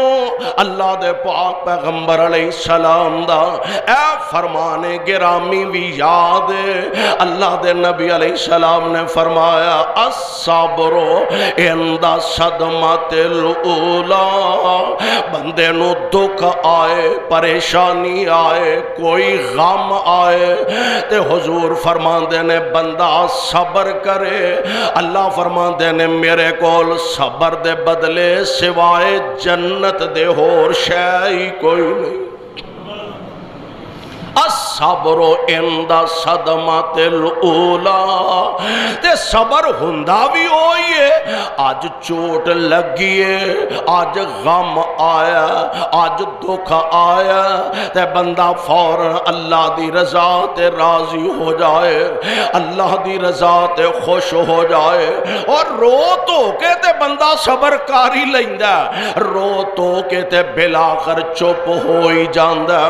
S1: اللہ دے پاک پیغمبر علیہ السلام دا اے فرمان گرامی بھی یاد ہے اللہ دے نبی علیہ السلام نے فرمایا الصبر عند صدمۃ الاولی بندے نو دکھ آئے پریشانی آئے کوئی غم آئے تے حضور فرماندے نے بندہ صبر کرے اللہ فرماندے نے میرے کول صبر دے بدلے سوائے جنت دے ہور شے کوئی نہیں الصبر عند صدمۃ الاولی تے صبر ہوندا بھی ہوئی ہے آج چوٹ لگی ہے آج غم آیا آج دکھ آیا تے بندہ فوراً اللہ دی رضا تے راضی ہو جائے اللہ دی رضا تے خوش ہو جائے اور رو تو کے تے بندہ صبر کاری لیندا رو تو کے تے بلاخر چپ ہوئی جاندا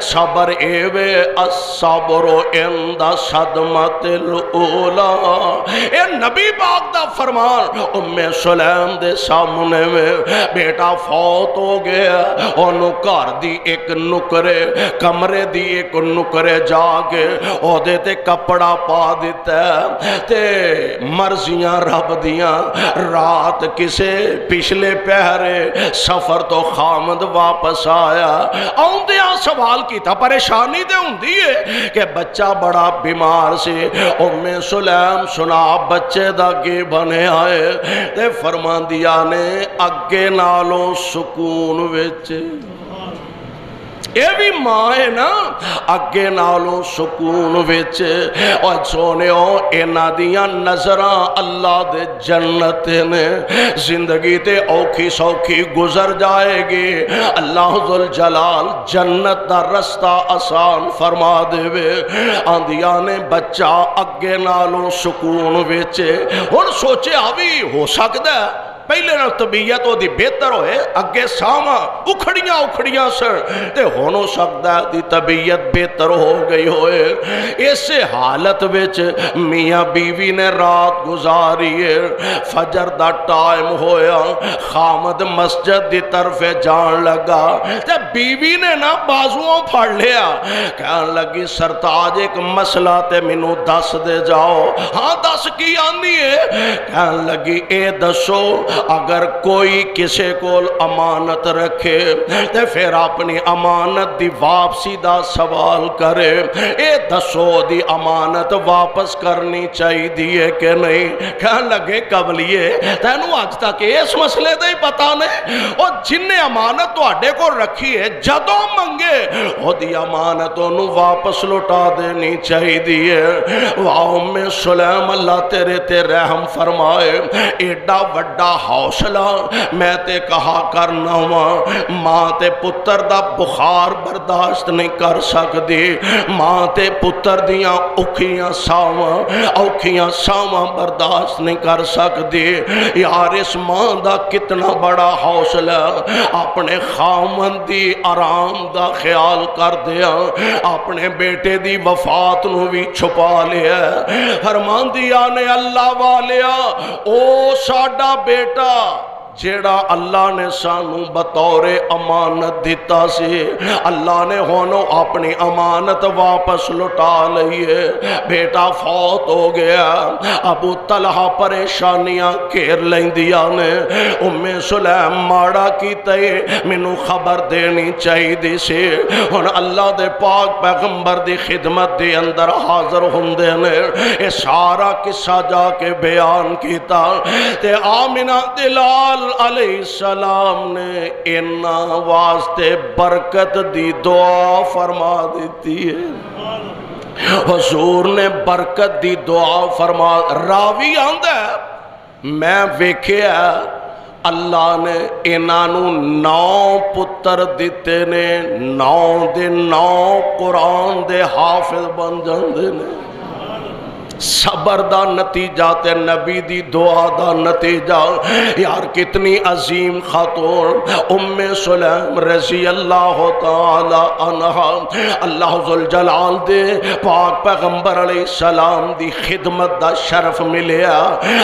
S1: صبر اے الصبر عند صدمۃ الاولی اے نبی پاک دا فرمان ام سلیم دے سامنے میں بیٹا فوت ہو گیا انہوں گھر دی ایک نکرے کمرے دی ایک نکرے جا کے او دے تے کپڑا پا دیتا ہے تے مرضیاں رب دیاں رات کسے پچھلے پہرے سفر تو خامد واپس آیا آؤندیاں سوال کیتا پریشانی دے ہوندی ہے کہ بچہ بڑا بیمار سے ام سلیم سنا بچے دا کی بنے آئے تے فرمان دیا نے اگے نالوں سکون وچ اے بھی ماں ہے نا اگے نالوں سکون وچ اور سونےو اینا دیاں نظراں اللہ دے جنت نے زندگی تے اوکھی سوکھی گزر جائے گی اللہ ذل جلال جنت دا رستہ آسان فرما دے وے آندیاں نے بچہ اگے نالوں سکون وچ ہن سوچے آوی ہو سکتا ہے پہلے نہ طبیعت ہو دی بہتر ہوئے اگے ساما اکھڑیاں سر تے ہونو سکتا دی طبیعت بہتر ہو گئی ہوئے اس حالت وچ میاں بیوی نے رات گزاری ہے فجر دا ٹائم ہویا خامد مسجد دی طرف جان لگا تے بیوی نے نا بازووں پھڑ لیا کہنے لگی سرتاج ایک مسئلہ تے منو دس دے جاؤ ہاں دس کی آنی ہے کہنے لگی اے دسو اگر کوئی کسے کول امانت رکھے تے پھر اپنی امانت دی واپسی دا سوال کرے اے دسو دی امانت واپس کرنی چاہی دیئے کہ نہیں کہنے لگے قبلیے تینو آج تک اس مسئلے دے ہی پتا نہیں اور جن نے امانت تو آڈے کو رکھی ہے جدوں منگے وہ دی امانتوں نو واپس لٹا دینی چاہی دیئے ام سلیم اللہ تیرے تے رحم فرمائے ایڈا وڈا حوصلہ میں تے کہا کرنا ہوا ماں تے پتر دا بخار برداشت نہیں کر سکتی ماں تے پتر دیاں اوکھیاں ساواں برداشت نہیں کر سکتی یار اس ماں دا کتنا بڑا حوصلہ اپنے خامن دی آرام دا خیال کر دیا اپنے بیٹے دی وفات نو بھی چھپا لیا فرمان دیا نے اللہ والیا او ساڈا بیٹا جیڑا اللہ نے سانو بطور امانت دیتا سی اللہ نے ہونو اپنی امانت واپس لٹا لئیے بیٹا فوت ہو گیا ابو طلحہ پریشانیاں کیر لیں دیا نے ام سلیم ماڑا کی تے منو خبر دینی چاہی دی سی ہن اللہ دے پاک پیغمبر دی خدمت دی اندر حاضر ہوندے نے اے سارا قصہ جا کے بیان کیتا تے آمنہ دلال علیہ السلام نے اینا واسطے برکت دی دعا فرما دیتی ہے حضور نے برکت دی دعا فرما راوی آندہ میں ویکھیا اللہ نے انہوں 9 پتر دیتے نے 9 دے 9 قرآن دے حافظ بن جاندے نے صبر دا نتیجہ تے نبی دی دعا دا نتیجہ. یار کتنی عظیم خاتون ام سلیم رضی اللہ تعالی عنہا اللہ ذوالجلال دے پاک پیغمبر علیہ السلام دی خدمت دا شرف ملیا.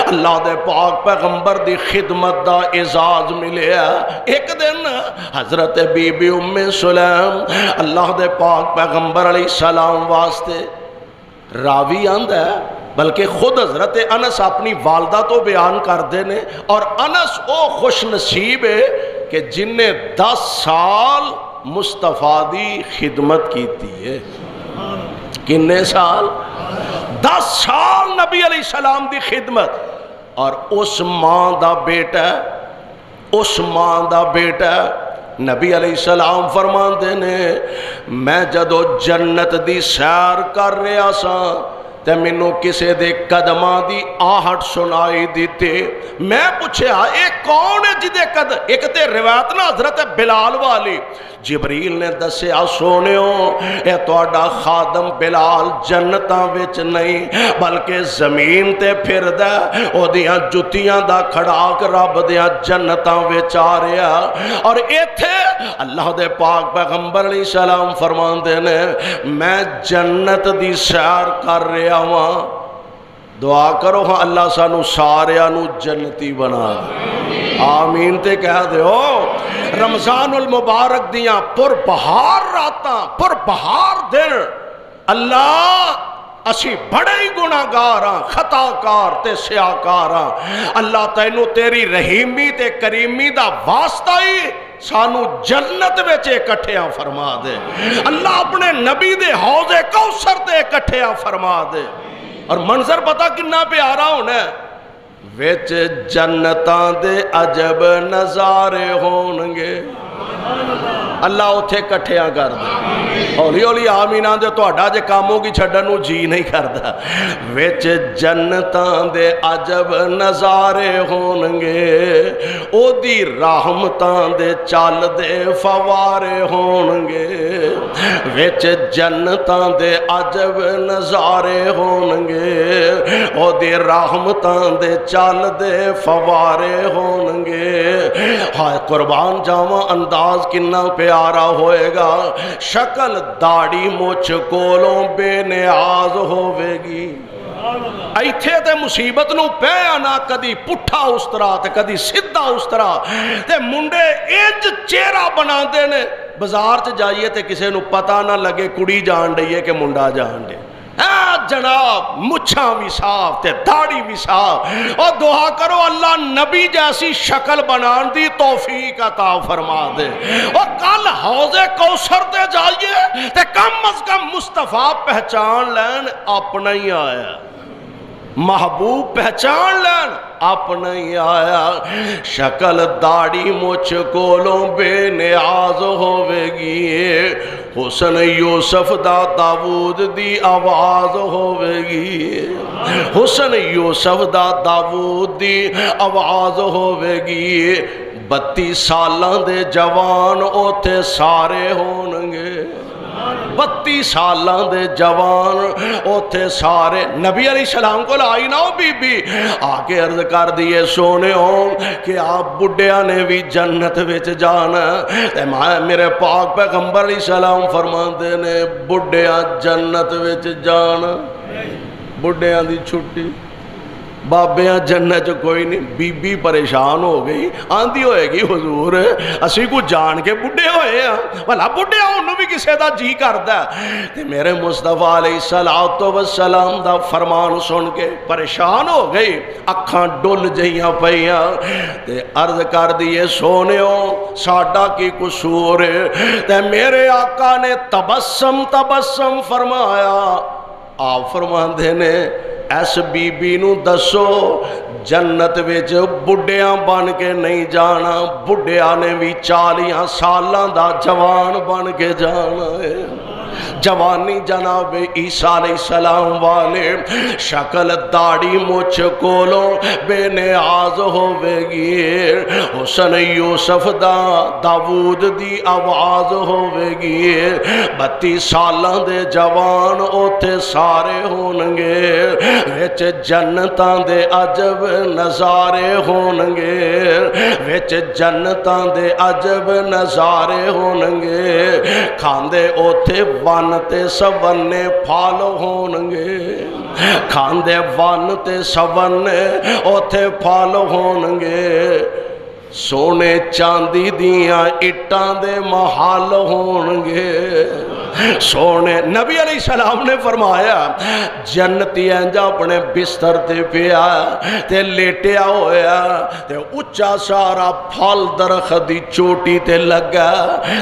S1: اللہ دے پاک پیغمبر دی خدمت دا اعزاز ملیا. ایک دن حضرت بی بی ام سلیم اللہ دے پاک پیغمبر علیہ السلام واسطے راوی آندہ ہے بلکہ خود حضرت انس اپنی والدہ تو بیان کر دینے. اور انس او خوش نصیب ہے کہ جن نے 10 سال مصطفیٰ دی خدمت کیتی ہے. کنے سال؟ 10 سال نبی علیہ السلام دی خدمت. اور اس ماں دا بیٹا نبی علیہ السلام فرمان دینے میں جدو جنت دی سیر کر رہا سا تے مینوں کسے دے قدماں دی آہٹ سنائی دیتے. میں پوچھا ایک کون ہے جدے قدم؟ ایک تے روایت نا حضرت بلال والی. جبریل نے دسیا سونیو اے تہاڈا خادم بلال جنتاں وچ نہیں بلکہ زمین تے پھردا او دیاں جتیاں دا کھڑاک رب دیاں جنتاں وچ آ رہا. اور ایتھے اللہ دے پاک پیغمبر علیہ السلام فرماندے نے میں جنت دی سیر کر رہا ہاں. دعا کرو ہاں اللہ سانو ساریاں نو جنتی بنا دے. آمین تے کہہ دے ہو. رمضان المبارک دیاں پر بہار راتاں پر بہار دن اللہ اسی بڑے ہی گناہگار ہاں خطاکار تے سیاکار ہاں. اللہ تینوں تیری رحیمی تے کریمی دا واسطہ ہی سانو جنت وچ اکٹھیاں فرما دے. اللہ اپنے نبی دے حوض کوثر تے اکٹھیاں فرما دے. اور منظر پتہ کنا پیارا ہونا ہے وچ جنتاں دے عجب نظارے ہونگے. اللہ اتھے کٹھیاں کر دے. ہولی ہولی آمین آن دے توڑا جے کاموں کی چھڑنوں جی نہیں کردہ. وچ جنتاں دے عجب نظارے ہونگے او دی رحمتاں دے چال دے فوارے ہونگے. وچ جنتاں دے عجب نظارے ہونگے او دی رحمتاں دے چال دے فوارے ہونگے. ہائے قربان جاواں انداز کننا پیارا ہوئے گا. شکل داڑی مچھ کولوں بے نیاز ہوئے گی. ایتھے تے مصیبت نو پہ آنا کدی پٹھا استرا تے کدی سدھا استرا تے منڈے انج چہرہ بنا دینے. بازار چ جائیے تے کسے نو پتہ نہ لگے کڑی جان رہی کہ منڈا جان رہے. جناب مچھاں بھی صاف تے داڑھی بھی صاف. اور دعا کرو اللہ نبی جیسی شکل بنان دی توفیق عطا فرما دے. اور کل حوض کوثر تے جائیے تے کم از کم مصطفیٰ پہچان لین اپنا ہی آیا. محبوب پہچان لین اپنا ہی آیا. شکل داڑھی مچھ کولوں بے نیاز ہوئے گی. حسن یوسف دا داود دی آواز ہوئے گی. حسن یوسف دا داود دی آواز ہوئے گی. 32 سالاں دے جوان اوتھے سارے ہونگے. 32 سالاں دے جوان اوتھے سارے. نبی علیہ السلام کو لائی نہ ہو بی بی آکے عرض کر دیئے سونے ہوں کہ آپ بڑھیاں نے بھی جنت وچ جانا. میرے پاک پیغمبر علیہ السلام فرمان دینے بڑھیاں جنت وچ جانا. بڑھیاں دی چھٹی بابیاں جنت کوئی نہیں. بی بی پریشان ہو گئی آندھی ہوئے گی حضور اسی کو جان کے بڑھے ہوئے ہیں بھلا بڑھے انہوں بھی کسے دا جی کردہ تے میرے مصطفیٰ علیہ السلام دا فرمان سن کے پریشان ہو گئی. اکھاں ڈول جہیاں پہیاں تے عرض کر دیئے سونیوں ساڈا کی قصور تے میرے آقا نے تبسم فرمایا. آپ فرمان دینے ایس بی بی نو دسو جنت وچ بڑھیاں بن کے نہیں جانا. بڑھیاں نے بھی 40 سالاں دا جوان بن کے جانا ہے. جوانی جناب عیسیٰ علیہ السلام والے شکل داڑھی مچھ کولو بے نیاز ہوے گی حسن یوسف دا داود دی آواز ہوے گی 32 سالاں دے جوان اوتھے سارے ہونگے وچ جنتاں دے عجب نظارے ہونگے وچ جنتاں دے عجب نظارے ہونگے کھاندے اوتھے ون تے سونے پھال ہونگے کھاندے ون تے سونے اوتھے پھال ہونگے سونے چاندی دیاں اٹاں دے محل ہونگے سونے نبی علیہ السلام نے فرمایا جنتی انجا اپنے بستر تے پیا تے لیٹیا ہویا تے اچھا سارا پھل درخت دی چوٹی تے لگا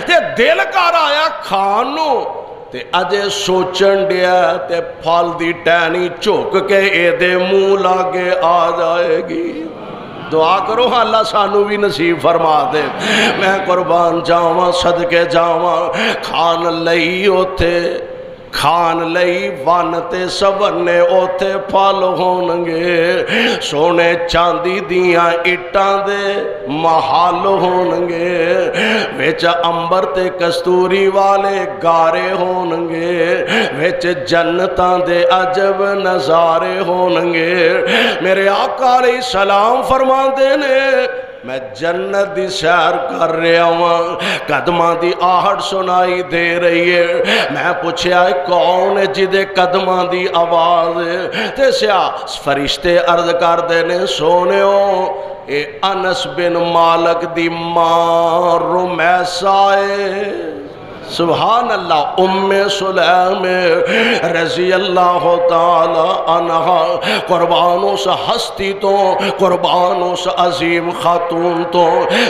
S1: تے دل کر آیا کھانو تے اجے سوچن دیا تے پھل دی ٹینی چوک کے اے دے منہ لاگے آ جائے گی دعا کرو ہاں اللہ سانو بھی نصیب فرما دے میں قربان جاواں صدقے جاواں کھان لئی اوتھے کھان لئی ون تے سونے اوتھے پھل ہونگے سونے چاندی دیاں اٹاں دے محل ہونگے وچ امبر تے کستوری والے گارے ہونگے وچ جنتاں دے عجب نظارے ہونگے میرے آقا علیہ السلام فرماندے نے میں جنت دی سیر کر رہا ہوں قدماں دی آہٹ سنائی دے رہی ہے میں پوچھیا کون ہے جدے قدماں دی آواز تے سیا فرشتے عرض کر دینے سونے ہو اے انس بن مالک دی ماں رمیسہ سبحان اللہ ام سلیم رضی اللہ تعالی عنہ قربان اس ہستی تو قربان اس عظیم خاتون تو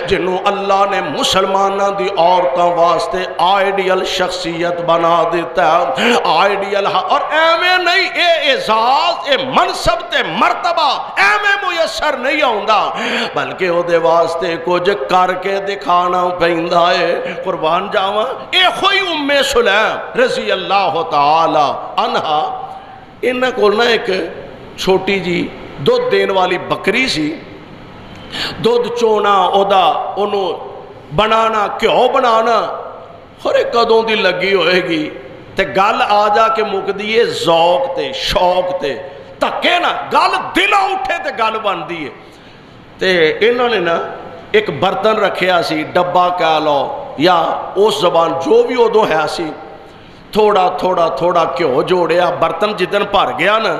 S1: جنہوں اللہ نے مسلمانہ دی عورتوں واسطے آئیڈیل شخصیت بنا دیتا ہے آئیڈیل اور ایمیں نہیں اے اعزاز اے منصب تے مرتبہ ایمیں میسر نہیں ہوندہ بلکہ وہ دے واسطے کچھ کر کے دکھانا پہندہ ہے قربان جاواں اے خوئی ام سلیم رضی اللہ تعالی عنہ انہاں کو نہ ایک چھوٹی جی دودھ دین والی بکری سی دودھ چونا اودا انہوں بنانا کیوں بنانا خورے قدوں دی لگی ہوئے گی تے گل آ جا کے مک دیئے ذوق تے شوق تے تکے نا گل دلہ اٹھے تے گل بن دیئے تے انہوں نے نا ایک برتن رکھیا سی ڈبا کہہ لو یا اس زبان جو بھی ادو ہے سی تھوڑا تھوڑا تھوڑا کیوں جوڑیا برتن جدن بھر گیا نا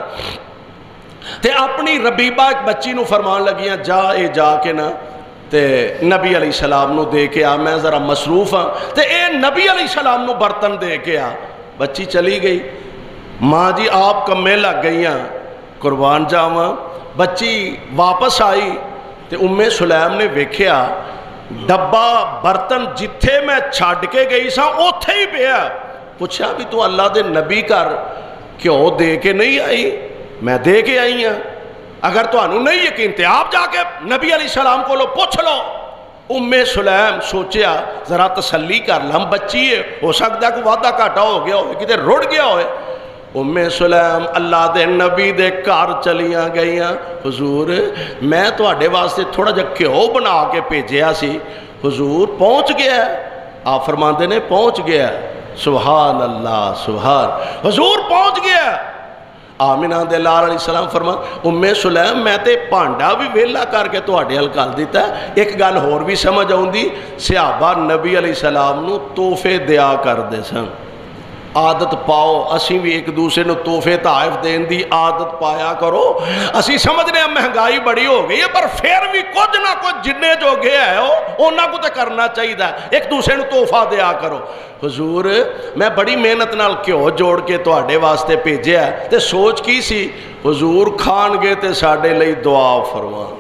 S1: تے اپنی ربیبہ ایک بچی نو فرمان لگیاں جا کے نا تے نبی علیہ السلام نو دے کے آ میں ذرا مصروف ہاں تے اے نبی علیہ السلام نو برتن دے کے آ بچی چلی گئی ماں جی آپ کمیں لگ گئیاں قربان جاواں بچی واپس آئی تے ام سلیم نے ویکھیا ڈبا برتن جتھے میں چھاڑ کے گئی سا اوتھے ہی پیا پوچھا بھی تو اللہ دے نبی کر کیوں دے کے نہیں آئی میں دے کے آئی ہاں اگر تو انہوں نہیں یقین تے آپ جا کے نبی علیہ السلام کو لو پوچھ لو ام سلیم سوچیا ذرا تسلی کر لم بچی ہے ہو سکتا ہے کہ وعدہ کاٹا ہو گیا ہوئے کتے روڑ گیا ہوئے ام سلیم اللہ دے نبی دے کار چلیاں گئیاں حضور میں تو آڈے واسطے تھوڑا جا کیوں بنا کے پیجیا سی حضور پہنچ گیا ہے آپ فرماندے نے پہنچ گیا ہے سبحان اللہ سبحان حضور پہنچ گیا ہے آمینہ دے لال علیہ السلام فرما ام سلیم میں تے پانڈا بھی ویلا کر کے تو آڈے حل کر دیتا ہے ایک گل ہور بھی سمجھ آؤں دی صحابہ نبی علیہ السلام نو توفے دیا کر دے سن عادت پاؤ اسی بھی ایک دوسرے نو تحفے تحائف دین دی عادت پایا کرو اسی سمجھنے ہیں مہنگائی بڑی ہو گئی ہے پر پھر بھی کچھ نہ کچھ جننے جو گیا ہے انہاں کو تے کرنا چاہیے ایک دوسرے نو تحفہ دیا کرو حضور میں بڑی محنت نال کیوں جوڑ کے تو آڈے واسطے بھیجیا ہے تے سوچ کی سی حضور کھان گے تے ساڈے لئی دعا فرمان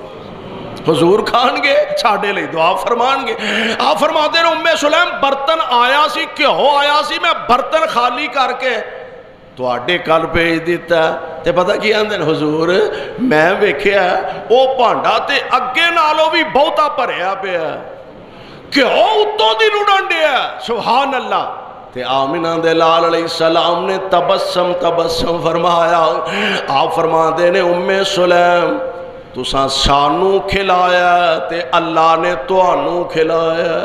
S1: حضور کھان گے ساڑھے لئی دعا فرمان گے آپ فرماتے ہیں ام سلیم برتن آیا سی کیوں آیا سی میں برتن خالی کر کے تو آڈے کل پیج دیتا ہے تے پتہ کیا اندن حضور میں ویکھیا او پانڈا تے اگے نالو بھی بہتا پریا پیا کیوں اتوں دی نوڑن دیا سبحان اللہ تے آمنہ دے لال علیہ السلام نے تبسم فرمایا. آپ فرما دے نے ام سلیم تساں سانو کھلایا تے اللہ نے توانو کھلایا.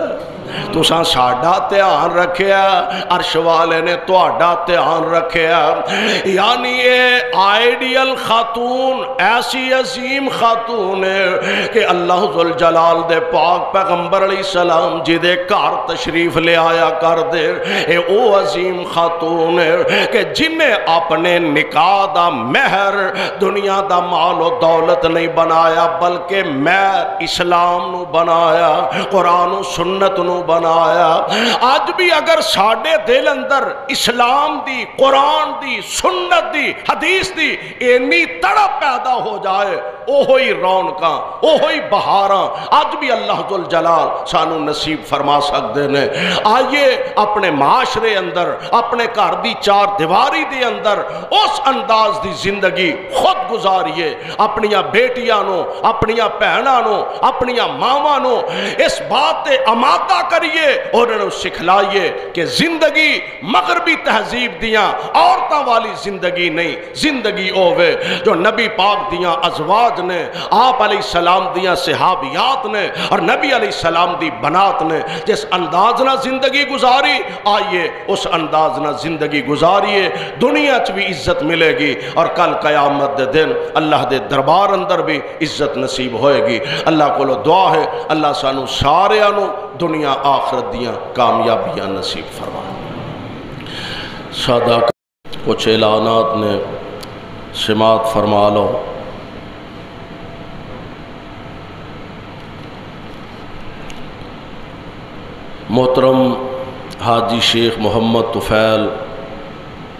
S1: تساں ساڈا دھیان رکھیا عرش والے نے تہاڈا دھیان رکھیا. یعنی یہ آئیڈیل خاتون ایسی عظیم خاتون ہے کہ اللہ ذوالجلال دے پاک پیغمبر علیہ السلام جی دے گھر تشریف لے آیا کر دے. اے او عظیم خاتون ہے کہ جنہیں اپنے نکاح دا مہر دنیا دا مال و دولت نہیں بنایا بلکہ مہر اسلام نو بنایا, قرآن و سنت نو بنایا. آج بھی اگر ساڑے دل اندر اسلام دی, قرآن دی, سنت دی, حدیث دی اینی تڑپ پیدا ہو جائے, اوہی رونقاں, اوہی بہاراں آج بھی اللہ ذوالجلال سانو نصیب فرما سکتے نے. آئیے اپنے معاشرے اندر, اپنے گھر دی چار دیواری دے اندر اس انداز دی زندگی خود گزاریے. اپنیاں بیٹیاں نو, اپنیاں بہناں نو, اپنیاں ماواں نو اس بات تے آمادہ کریے اور انہوں سکھلائیے کہ زندگی مغربی تہذیب دیاں عورتاں والی زندگی نہیں. زندگی اوے جو نبی پاک دیاں ازواج نے, آپ علیہ السلام دیاں صحابیات نے اور نبی علیہ السلام دی بنات نے جس انداز نہ زندگی گزاری, آئیے اس انداز نہ زندگی گزاریے. دنیا چ بھی عزت ملے گی اور کل قیامت دے دن اللہ دے دربار اندر بھی عزت نصیب ہوئے گی. اللہ کو دعا ہے اللہ سانو سارے آنو دنیا آخرت دیاں کامیابیاں نصیب فرمائے. سادہ کچھ اعلانات نے سماعت فرما لو. محترم حاجی شیخ محمد طفیل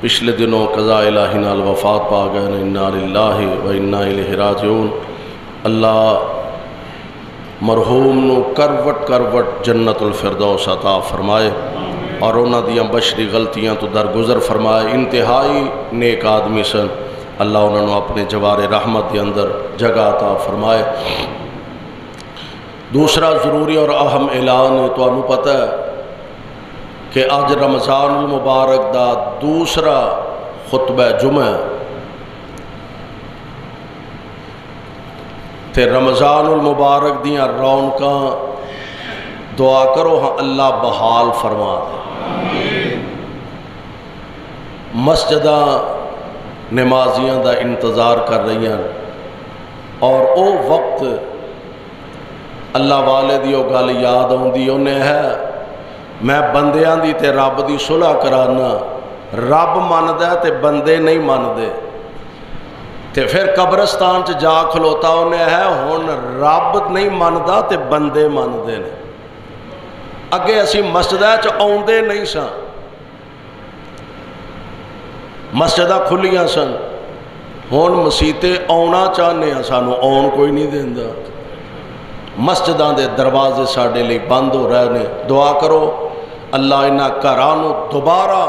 S1: پچھلے دنوں قضاء الہی نال وفات پا گئے نے. انا للہ و انا الیہ راجعون. اللہ مرحوم نو کروٹ کروٹ جنت الفردوس عطا فرمائے اور انہاں دیاں بشری غلطیاں تو درگزر فرمائے. انتہائی نیک آدمی سن, اللہ انہوں نے اپنے جوار رحمت دے اندر جگہ عطا فرمائے. دوسرا ضروری اور اہم اعلان ہے, تو انہوں پتہ ہے کہ آج رمضان المبارک دا دوسرا خطبہ جمعہ تے رمضان المبارک دیاں رونقاں دعا کرو ہاں اللہ بحال فرما دے. مسجداں نمازیاں دا انتظار کر رہی ہیں اور او وقت اللہ والے دی او گل یاد آؤندی انہیں ہے میں بندیاں دی تے رب دی صلح کرانا, رب ماندہ تے بندے نہیں ماندے. تے پھر قبرستان چ جا کھلوتا انہیں ہے ہن رب نہیں ماندہ تے بندے ماندے نے. اگے اسی مسجدہ چ آؤندے نہیں ساں, مسجدہ کھلیاں سن, ہن مسیتے آنا چاہنے ہیں سانو آن کوئی نہیں دیندا. مسجداں دے دروازے ساڑے لئے بند ہو رہے نے. دعا کرو اللہ انہاں گھرانوں دوبارہ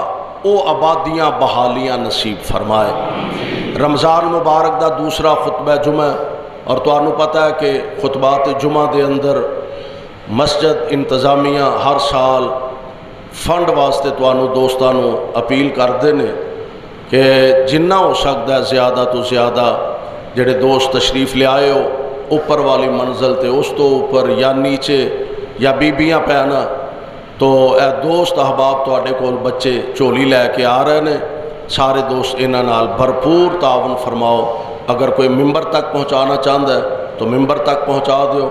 S1: او آبادیاں بحالیاں نصیب فرمائے. رمضان مبارک دا دوسرا خطبہ جمعہ اور تو انہوں پتہ ہے کہ خطبات جمعہ دے اندر مسجد انتظامیہ ہر سال فنڈ واسطے تو انہوں دوستانوں اپیل کر دینے کہ جنہ ہو سکتا ہے زیادہ تو زیادہ جڑے دوست تشریف لے آئے ہو اوپر والی منزل تے اس تو اوپر یا نیچے یا بیبیاں پہنا تو اے دوست احباب تو اڈے کول بچے چولی لے کے آ رہے نے. سارے دوست انہاں نال بھرپور تعاون فرماؤ. اگر کوئی ممبر تک پہنچانا چاہتا ہے تو ممبر تک پہنچا دیو.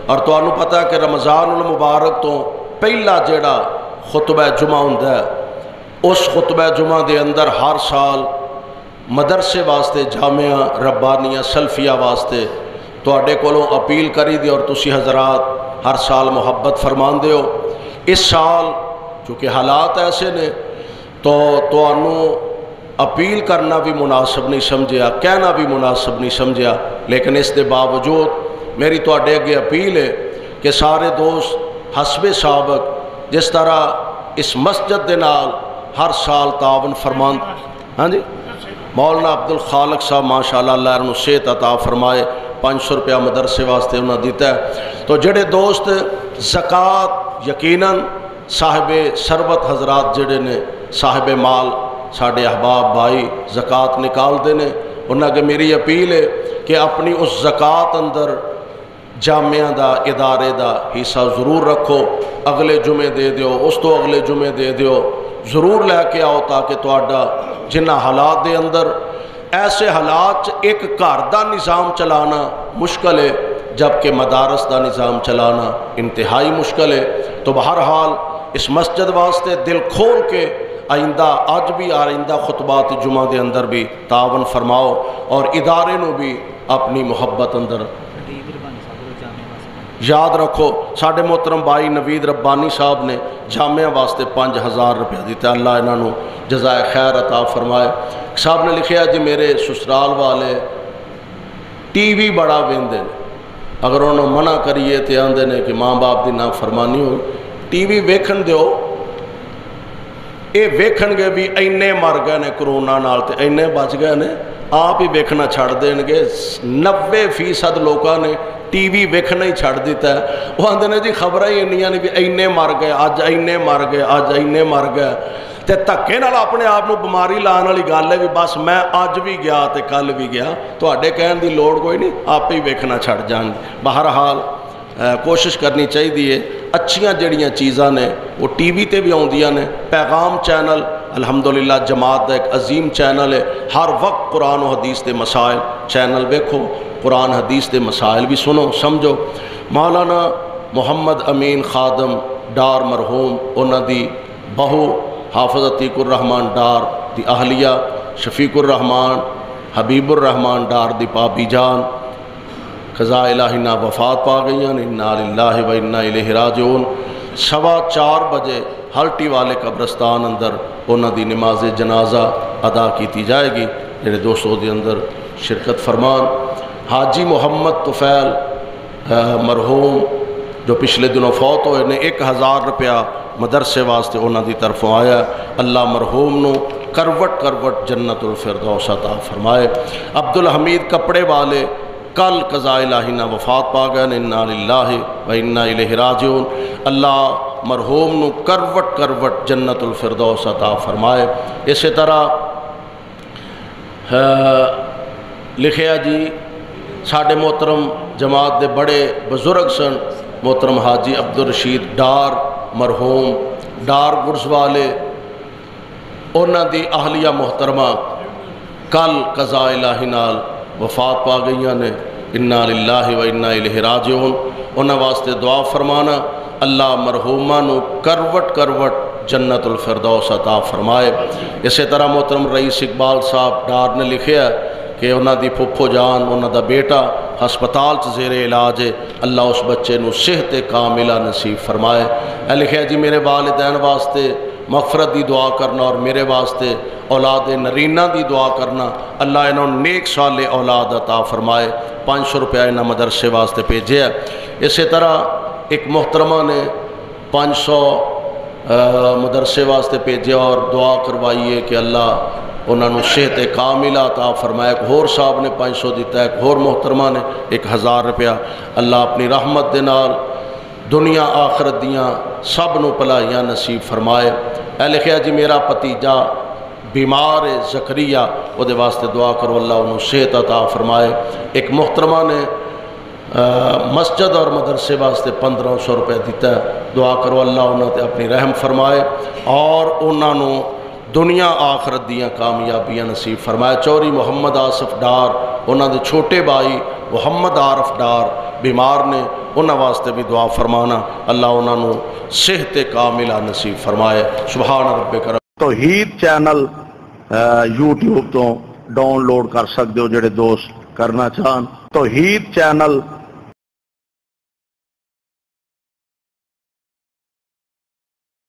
S1: اور تو انہوں پتہ ہے کہ رمضان المبارک تو پہلا جڑا خطبہ جمعہ ہوندہ ہے اس خطبہ جمعہ دے اندر ہر سال مدرسے واسطے جامعہ ربانیہ سلفیہ واسطے تو اڈے کولوں اپیل کری دی اور تسی حضرات ہر سال محبت فرمان دے ہو. اس سال چونکہ حالات ایسے نے تو انہوں اپیل کرنا بھی مناسب نہیں سمجھیا, کہنا بھی مناسب نہیں سمجھیا, لیکن اس دے باوجود میری تو اڈے اگے اپیل ہے کہ سارے دوست حسب سابق جس طرح اس مسجد دے نال ہر سال تعاون فرمان. ہاں جی مولانا عبدالخالق صاحب ماشاءاللہ اللہ انہوں صحت عطا فرمائے 500 روپیہ مدرسے واسطے انہوں دیتا ہے. تو جڑے دوست زکوٰۃ یقیناً صاحب سربت حضرات جڑے نے صاحب مال ساڈے احباب بھائی زکات نکالتے ہیں، انہاں کہ میری اپیل ہے کہ اپنی اس زکات اندر جامعہ دا ادارے دا حصہ ضرور رکھو، اگلے جمعے دے دیو، اس تو اگلے جمعے دے دیو، ضرور لے کے آؤ تاکہ تہاڈا جنہ حالات دے اندر ایسے حالات ایک گھر دا نظام چلانا مشکل ہے، جبکہ مدارس دا نظام چلانا انتہائی مشکل ہے۔ تو بہرحال اس مسجد واسطے دل کھول کے آئندہ آج بھی آئندہ خطبات جمعہ دے اندر بھی تعاون فرماؤ، اور ادارے نو بھی اپنی محبت اندر یاد رکھو۔ ساڈے محترم بھائی نوید ربانی صاحب نے جامعہ واسطے 5000 روپیہ دیتا، اللہ انہاں نو جزائے خیر عطا فرمائے۔ صاحب نے لکھیا جی میرے سسرال والے ٹی وی بڑا ویندے نے، اگر انہوں منع کریے تے آندے نے کہ ماں باپ دی نافرمانی ہوئی، ٹی وی ویکھن دیو، اے ویکھن گے بھی اینے مر گئے نے کرونا نال تے اینے بچ گئے نے، آپ ہی ویکھنا چھڑ دین گے۔ 90% لوگاں نے ٹی وی ویکھنا ہی چھڑ دیتا ہے، وہ آندے نے جی خبریں ہی انیاں نے بھی اینے مر گئے، اج اینے مر گئے، اج اینے مر گئے، تے دھکے نال اپنے آپ نو بیماری لان والی گل ہے بھی بس میں اج بھی گیا تے کل بھی گیا، تواڈے کہن دی لوڑ کوئی نہیں، آپ ہی ویکھنا چھڑ جان گے۔ بہرحال کوشش کرنی چاہیے، اچھیاں جڑیاں چیزاں نے وہ ٹی وی تے بھی آندیاں نے۔ پیغام چینل الحمدللہ جماعت دا ایک عظیم چینل ہے، ہر وقت قرآن و حدیث دے مسائل چینل ویکھو، قرآن حدیث دے مسائل بھی سنو سمجھو۔ مولانا محمد امین خادم ڈار مرحوم، انہاں دی بہو حافظ عتیق الرحمان ڈار دی اہلیہ شفیق الرحمان حبیب الرحمان ڈار دی پاپی جان قضاء الہی نا وفات پا گئی ہیں، انا للہ و انا الیہ راجعون۔ 4:15 بجے ہلٹی والے قبرستان اندر انہاں دی نماز جنازہ ادا کیتی جائے گی۔ میرے دوستوں دے اندر شرکت فرمان حاجی محمد طفیل مرحوم جو پچھلے دنوں فوت ہوئے نے، 1000 روپیہ مدرسے واسطے انہاں دی طرفوں آیا، اللہ مرحوم نو کروٹ کروٹ جنت الفردوس عطا فرمائے۔ عبدالحمید کپڑے والے کل قضاء الہی نا وفات پا گئے، انا للہ و انا الیہ راجعون، اللہ مرحوم نو کروٹ کروٹ جنت الفردوس عطا فرمائے۔ اسی طرح لکھیا جی ساڈے محترم جماعت دے بڑے بزرگ سن محترم حاجی عبدالرشید ڈار مرحوم ڈار گرز والے، انہاں دی اہلیہ محترمہ کل قضاء الہی نال وفات پا گئیاں نے، انا للہ و انا الیہ راجعون۔ انہاں واسطے دعا فرمانا اللہ مرحومہ نو کروٹ کروٹ جنت الفردوس عطا فرمائے۔ اسی طرح محترم رئیس اقبال صاحب ڈار نے لکھیا کہ انہاں دی پھپھو جان انہاں دا بیٹا ہسپتال زیر علاج ہے، اللہ اس بچے نو صحت کاملہ نصیب فرمائے۔ اے لکھیا جی میرے والدین واسطے مغفرت دی دعا کرنا اور میرے واسطے اولاد نرینہ دی دعا کرنا، اللہ انہوں نیک صالح اولاد عطا فرمائے۔ 500 روپیہ انہاں مدرسے واسطے بھیجے ہے۔ اسی طرح ایک محترمہ نے 500 مدرسے واسطے بھیجے اور دعا کروائیے کہ اللہ انہوں نے صحت کاملہ عطا فرمائے۔ ایک ہور صاحب نے 500 دیتا ہے، ایک ہور محترمہ نے 1000 روپیہ۔ اللہ اپنی رحمت دے نال دنیا آخرت دیاں سب نو بھلائیاں نصیب فرمائے۔ اے لکھیا جی میرا بھتیجا بیمار ہے زکریا، وہ دے واسطے دعا کرو اللہ انہوں صحت عطا فرمائے۔ ایک محترمہ نے مسجد اور مدرسے واسطے 1500 روپے دیتا ہے، دعا کرو اللہ انہوں تے اپنی رحم فرمائے اور انہوں نے دنیا آخرت دیاں کامیابیاں نصیب فرمائے۔ چوری محمد آصف ڈار انہوں دے چھوٹے بھائی محمد عارف ڈار بیمار نے، انہوں واسطے بھی دعا فرمانا اللہ انہوں نے صحت کاملہ نصیب فرمائے۔ سبحان ربک۔
S2: توحید چینل یوٹیوب تو ڈاؤن لوڈ کر سکتے ہو جڑے دوست کرنا چاہن۔ توحید چینل